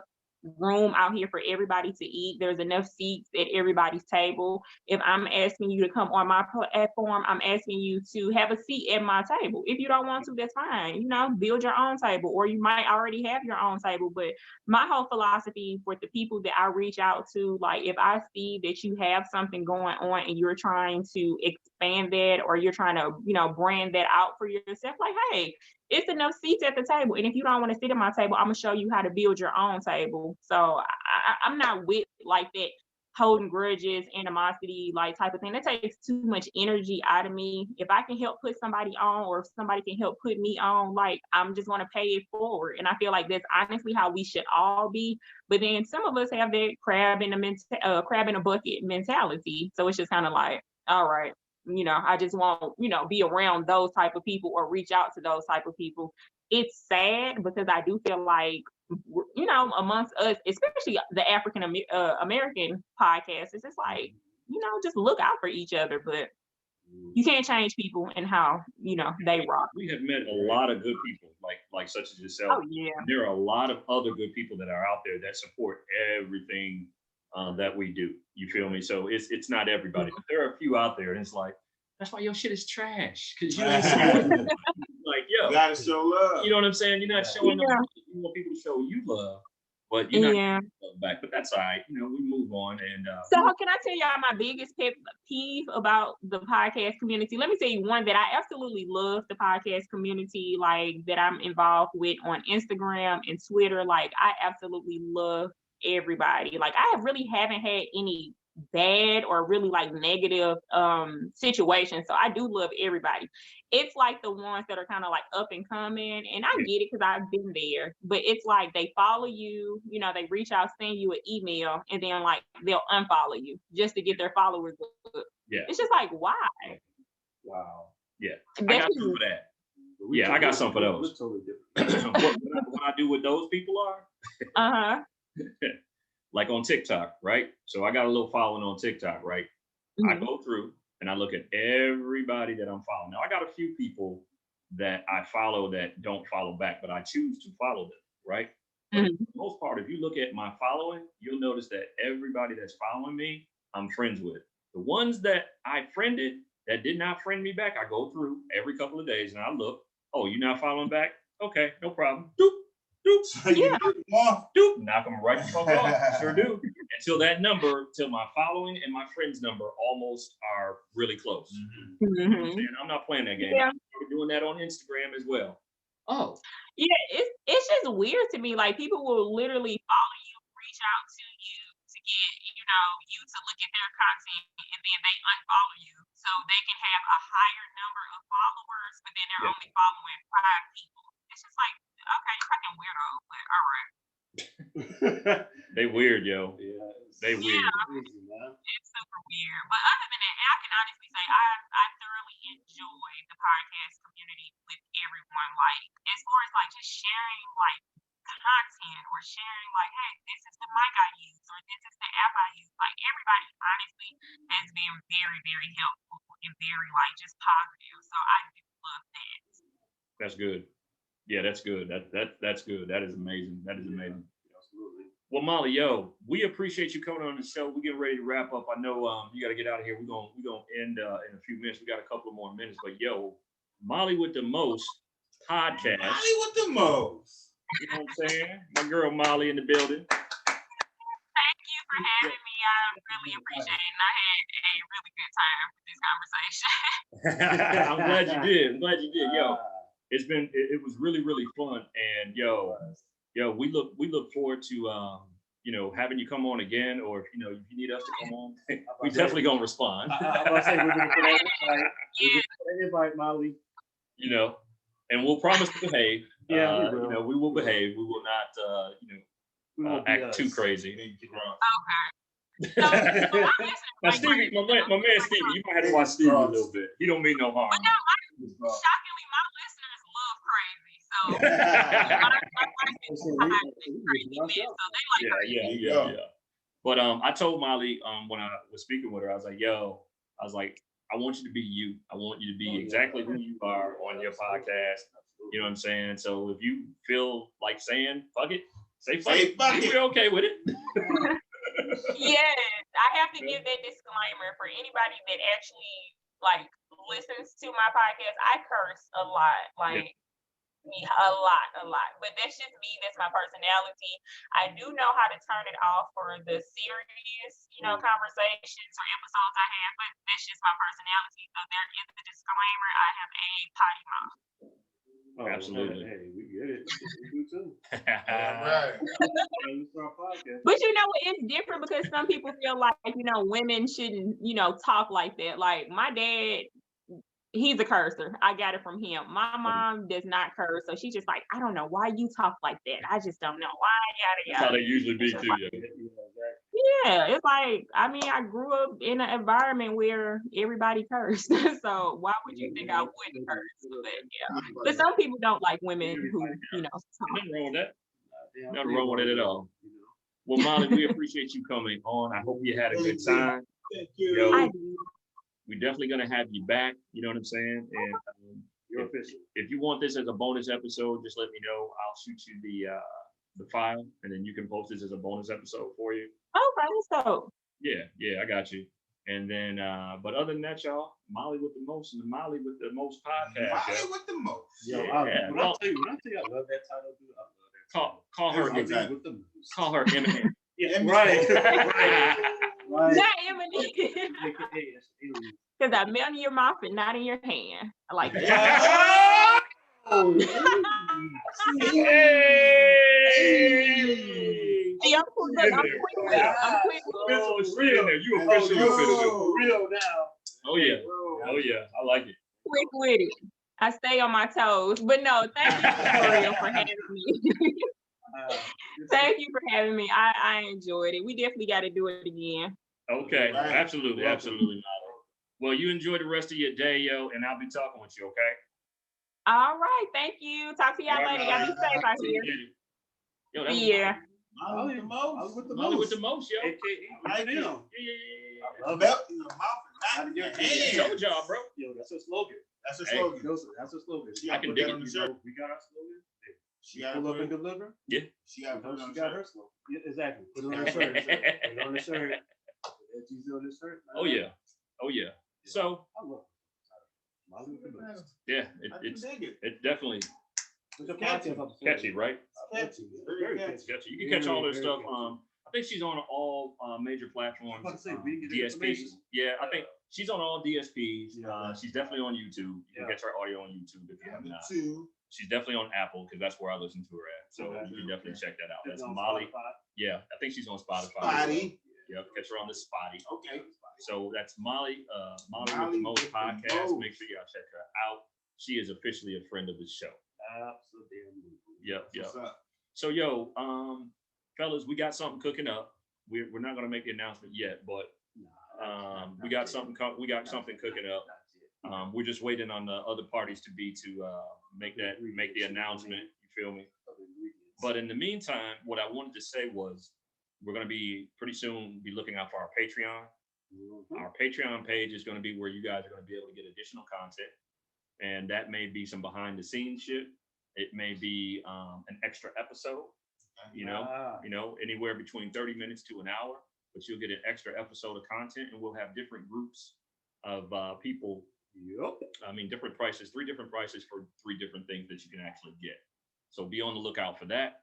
room out here for everybody to eat. There's enough seats at everybody's table. If I'm asking you to come on my platform, I'm asking you to have a seat at my table. If you don't want to, that's fine. Build your own table, or you might already have your own table. But my whole philosophy for the people that I reach out to, like if I see that you have something going on and you're trying to expand that, or you're trying to, brand that out for yourself, like, hey, it's enough seats at the table. And if you don't want to sit at my table, I'm gonna show you how to build your own table. So I'm not with like that holding grudges, animosity, like type of thing. That takes too much energy out of me. If I can help put somebody on, or if somebody can help put me on, like I'm just gonna pay it forward. And I feel like that's honestly how we should all be. But then some of us have that crab in a bucket mentality. So it's just kind of like, all right, I just won't, be around those type of people or reach out to those type of people. It's sad because I do feel like, amongst us, especially the African American podcasters, it's like, just look out for each other. But you can't change people and how, they rock. We have met a lot of good people, like such as yourself. Oh yeah. There are a lot of other good people that are out there that support everything that we do. You feel me? So it's not everybody, but there are a few out there, and it's like, that's why your shit is trash, because you ain't supporting it. Like, yo, You gotta show love. you know what I'm saying? You're not showing them. You want people to show you love, but you're not giving love back. But that's all right. We move on. And so can I tell y'all my biggest pet peeve about the podcast community? Let me tell you one that I absolutely love the podcast community, like that I'm involved with on Instagram and Twitter. Like I absolutely love everybody. Like I really haven't had any bad or really like negative situations. So I do love everybody. It's like the ones that are kind of like up and coming, and I get it because I've been there, but it's like they follow you, they reach out, send you an email, and then like they'll unfollow you just to get their followers up. Yeah. It's just like, why? Wow. Yeah. I got some for that. Yeah, I got some for those. We're totally different. what I do with those people are like on TikTok, right? So I got a little following on TikTok, right? Mm-hmm. I go through and I look at everybody that I'm following. Now I got a few people that I follow that don't follow back, but I choose to follow them, right? Mm-hmm. For the most part, if you look at my following, you'll notice that everybody that's following me, I'm friends with. The ones that I friended that did not friend me back, I go through every couple of days and I look, oh, you're not following back? Okay, no problem. Doop. Yeah. Knock them right the fuck off. Sure do. Till my following and my friends number almost are really close. Mm-hmm. I'm not playing that game. Yeah. We're doing that on Instagram as well. Oh. Yeah, it's just weird to me. Like people will literally follow you, reach out to you to get, you to look at their content, and then they unfollow you. So they can have a higher number of followers, but then they're only following 5 people. It's just like, okay, you're fucking weirdo, but all right. They weird, yo. Yeah. They weird. It's super weird. But other than that, I can honestly say I thoroughly enjoy the podcast community with everyone. Like as far as like just sharing like content or sharing like, hey, this is the mic I use or this is the app I use. Like everybody honestly has been very, very helpful and very like just positive. So I do love that. That's good. Yeah, that's good. That's good. That is amazing. That is amazing. Absolutely. Well, Molly, yo, we appreciate you coming on the show. We're getting ready to wrap up. I know you got to get out of here. We're gonna end in a few minutes. We got a couple of more minutes, but yo, Molly with the most podcast. Molly with the most. You know what I'm saying? My girl Molly in the building. Thank you for having me. I really appreciate it, and I had a really good time with this conversation. I'm glad you did. Yo, it was really, really fun, and yo, we look forward to having you come on again, or if you need us to come on, we definitely gonna respond. I'm gonna say we're gonna put that invite, Molly. And we'll promise to behave. Yeah, we will behave. We will not act too crazy. Okay. Now, Stevie, my man Stevie, you might have to watch Stevie a little bit. He don't mean no harm. But no, shockingly, my listeners love crazy. So yeah. But I told Molly when I was speaking with her, I was like, I want you to be you. I want you to be exactly who you are on your podcast. You know what I'm saying? So if you feel like saying fuck it, say fuck it. We're okay with it. Yes, I have to give that disclaimer for anybody that actually like listens to my podcast. I curse a lot, a lot. But that's just me. That's my personality. I do know how to turn it off for the serious, conversations or episodes I have, but that's just my personality. So there is a disclaimer. I have a potty mouth. Oh, Absolutely. Hey, we get it. We do too. Right. And it's our podcast. But you know, it's different because some people feel like, women shouldn't, talk like that. Like my dad, he's a cursor. I got it from him. My mom does not curse. So she's just like, I don't know why you talk like that. I just don't know why, That's how yada they yada. usually be It's too. like, Yeah. yeah, it's like, I grew up in an environment where everybody cursed. So why would you think I wouldn't curse? But yeah. But some people don't like women who, talk. Nothing wrong with that. Nothing wrong with it at all. Well, Molly, we appreciate you coming on. I hope you had a good time. Thank you. Yo, I do. we're definitely gonna have you back. You know what I'm saying? And You're official. if you want this as a bonus episode, just let me know. I'll shoot you the file, and then you can post this as a bonus episode for you. Okay, so Yeah, I got you. And then, but other than that, y'all, Molly with the most and Molly with the most podcast. Molly yo. with the most. Yo, Yeah, when I tell you, I love that title, dude. I love that. Call her Everybody's Molly like- with the moose. call her Eminem. Yeah, Eminem. right. Right. not Emily. AKA, it's aliens. Because I melt in your mouth and not in your hand. I like that. Hey! See, I'm quick. I'm quick. Official, it's real. You official, you official. Real now. Oh yeah, oh yeah, I like it. Quick with it. I stay on my toes. But no, thank you for real for having me. Thank you for having me. I enjoyed it. We definitely got to do it again. Okay, Right. absolutely, Welcome. absolutely, Molly. Well, you enjoy the rest of your day, yo, and I'll be talking with you, okay? All right. Thank you. Talk to y'all later. Y'all be safe out here. Yo, that was Yeah. Molly with the most. with the Molly with moose. the most, yo. AKA, Like Eminem. Yeah. Love Melt in your mouth and not in your Yeah. hand. Told y'all, bro. Yo, that's a slogan. That's a Hey. slogan. That's a slogan. She I got to can put dig that it. on the You shirt. know, we got our slogan. She got to Pull up put and it. deliver. She got to put it on the She got shirt. her slogan. Yeah, exactly. Put it on the shirt. Put it on the shirt. She's on the shirt. Oh yeah, oh yeah. So I love it. Molly with the moose. yeah, I it's can dig it. it definitely It's a Catchy. podcast episode. catchy, right? Catchy. Very catchy. Catchy. You can catch all their Very stuff. catchy. I think she's on all major platforms. I was about to say, we can get DSPs. information. Yeah, I think she's on all DSPs. Yeah. She's definitely on YouTube. You can Yeah. catch her audio on YouTube if you have not. Two. She's definitely on Apple because that's where I listen to her at. So Okay. you can definitely check that out. It's That's on Molly. Spotify. Yeah, I think she's on Spotify. Spotty. Yep, catch her on the Spotty. Okay. So that's Molly, Molly with Molly the Most with the podcast. most. Make sure y'all check her out. She is officially a friend of the show. Absolutely. Yep, yep. What's up? So yo, fellas, we got something cooking up. We're not gonna make the announcement yet, but we got something cooking up. We're just waiting on the other parties to make the announcement. You feel me? But in the meantime, what I wanted to say was we're gonna be pretty soon be looking out for our Patreon. Our Patreon page is gonna be where you guys are gonna be able to get additional content, and that may be some behind the scenes shit. It may be an extra episode. You know, anywhere between 30 minutes to an hour, but you'll get an extra episode of content, and we'll have different groups of people. Yep. I mean, different prices, 3 different prices for 3 different things that you can actually get. So be on the lookout for that.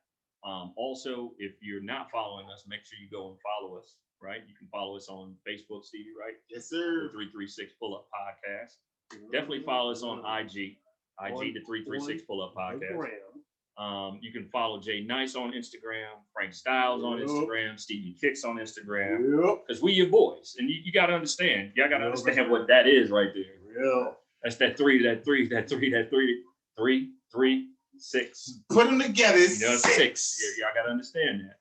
Also, if you're not following us, make sure you go and follow us, right? You can follow us on Facebook, Stevie, right? Yes, The sir. 336 Pull Up Podcast. Definitely follow us on IG, the 336 Pull Up Podcast. You can follow Jay Nice on Instagram, Frank Styles on Yep. Instagram, Stevie Kicks on Instagram. Yep. Because we your boys, and you got to understand. Y'all got to Yep. understand what that is right there. Real. That's that 3, 3, 6. Put them together. You know, It's 6. Yeah, y'all got to understand that.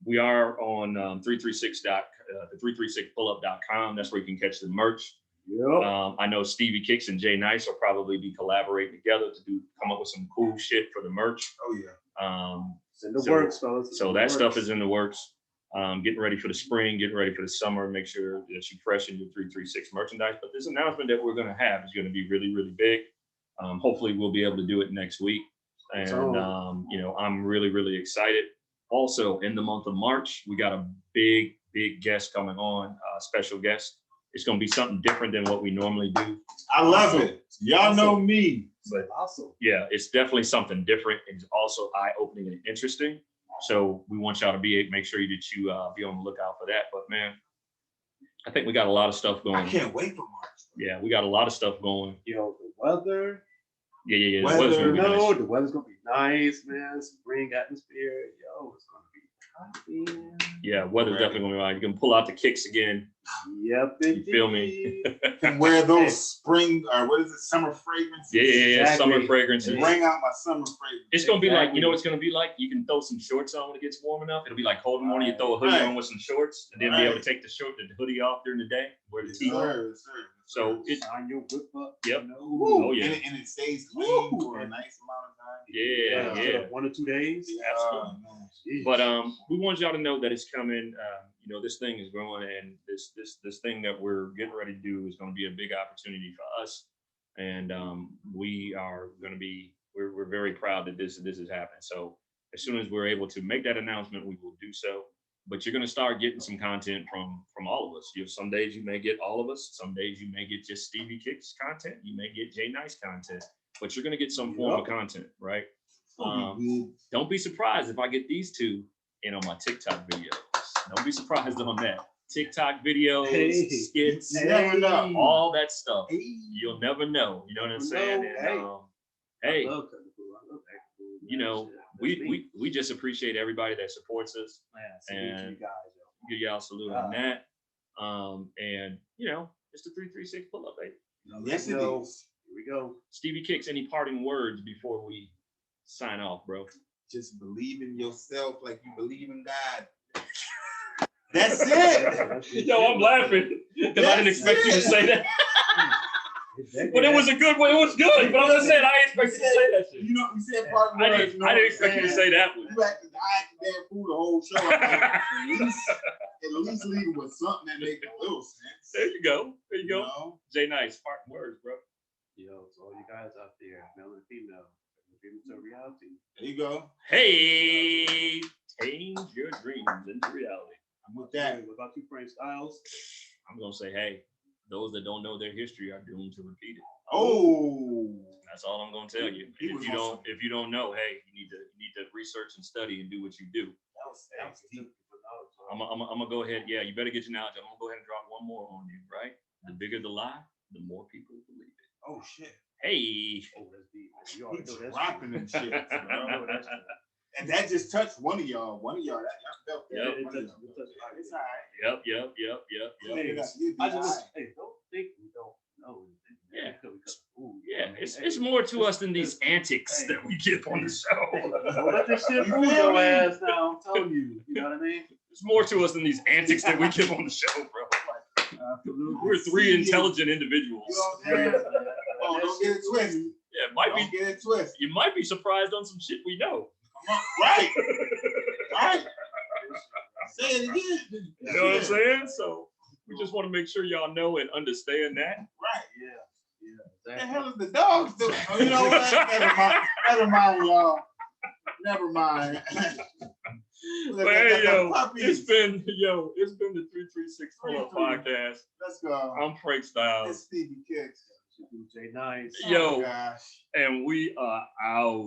We are on 336 the 336pullup.com. That's where you can catch the merch. Yep. I know Stevie Kicks and Jay Nice will probably be collaborating together to come up with some cool shit for the merch. Oh yeah. It's in the so- works, fellas. So that stuff is in the works. Getting ready for the spring, getting ready for the summer. Make sure that you freshen your 336 merchandise. But this announcement that we're going to have is going to be really, really big. Hopefully we'll be able to do it next week. And, I'm really, really excited. Also, in the month of March, we got a big guest coming on, a special guest. It's going to be something different than what we normally do. I love Awesome. it. Y'all know me. But Awesome. yeah, it's definitely something different. It's also eye-opening and interesting. So we want y'all to make sure that you be on the lookout for that. But man, I think we got a lot of stuff I going. can't wait for March. Yeah, we got a lot of stuff going. The weather Yeah. The Weather, weather's gonna be nice. No, the weather's gonna be nice, man. Spring atmosphere. Yo, it's gonna be hot, man. Yeah, weather's Right. definitely gonna be right. You can pull out the kicks again. Yep. You feel me? Can wear those spring or what is it, summer fragrances? Yeah. Exactly. Summer fragrances. Bring out my summer fragrance. It's gonna be like, you know Exactly. what it's gonna be like? You can throw some shorts on when it gets warm enough. It'll be like cold in the morning, you throw a hoodie Right. on with some shorts, and then be able to Right. take the hoodie off during the day, wear the Yes, tee. sir, yes, sir. So it, Shine your whip up. Yep. You know? Oh, yeah. And it stays clean Woo. for a nice amount of time. Yeah. 1 or 2 days. Absolutely. Man. Jeez. But we want y'all to know that it's coming. You know, this thing is growing, and this thing that we're getting ready to do is going to be a big opportunity for us. And we are going to be. We're very proud that this is happening. So as soon as we're able to make that announcement, we will do so. But you're going to start getting some content from all of us. Some days you may get all of us. Some days you may get just Stevie Kicks content. You may get Jay Nice content. But you're going to get some form of content, right? Don't be surprised if I get these two in on my TikTok videos. Don't be surprised on that. TikTok videos, Hey. skits, You never know. all that stuff. Hey. You'll never know. You know what I'm saying? And, hey, I love Cousin Boo. I love that food, you man. know, Shit, that's me. we just appreciate everybody that supports us. Man, salute to and- you guys, yo. Give y'all a salute on that. And you know, it's the 336 pull up, baby. Yes, it Yo, is. Here we go. Stevie Kicks, any parting words before we sign off, bro? Just believe in yourself like you believe in God. That's it. Yo, I'm laughing because I didn't expect you to say that. But it was a good one. It was good. But I'm just saying, I didn't expect you to say that shit. You know, you said part of I didn't expect you to say that one. You acted damn fool the whole show. At least leave it with something that makes a little sense. There you go. There you go. know? Jay Nice, parting words, bro. Yo, to all you guys out there, male and female, dreaming to reality. There you go. Hey, change your dreams into reality. I'm with that. What about you, Frank Styles? I'm gonna say, hey, those that don't know their history are doomed to repeat it. Oh. That's all I'm gonna tell you. He And was if you don't know, hey, you need to research and study and do what you do. That was deep. I'm gonna go ahead. Yeah, you better get your knowledge. I'm gonna go ahead and drop one more on you, right? The bigger the lie, the more people believe it. Oh shit. Hey, Oh, that's deep. You He already know that's dropping them shit. I know that's true. And that just touched one of y'all. One of y'all. That y'all felt that. Yep. One of It y'all. touched- it touched- It's all right. yep. Hey, You'll be I all just right. hey, don't think we don't know anything. Yeah. Ooh, Yeah, I mean, it's hey, more to us than these antics that we give on the show. Don't let this shit You fool feel your me? ass now. I'm telling you. You know what I mean? It's more to us than these antics that we give on the show, bro. Absolutely. We're three See, intelligent individuals. You know what I'm saying? Oh, don't get it twisted. Yeah, it might Don't be. get it twisted. You might be surprised on some shit we know. Right. Right. Say it again. You know what I'm saying? So we just want to make sure y'all know and understand that. Right. Yeah. What the Exactly. hell is the dogs doing? Oh, you know what? Never mind, y'all. Never mind. But hey, yo, Puppies. it's been the 336 Pull Up Podcast. Let's go. I'm Frank Styles. It's Stevie Kicks. Jay Nice. Yo. Oh, gosh. And we are out.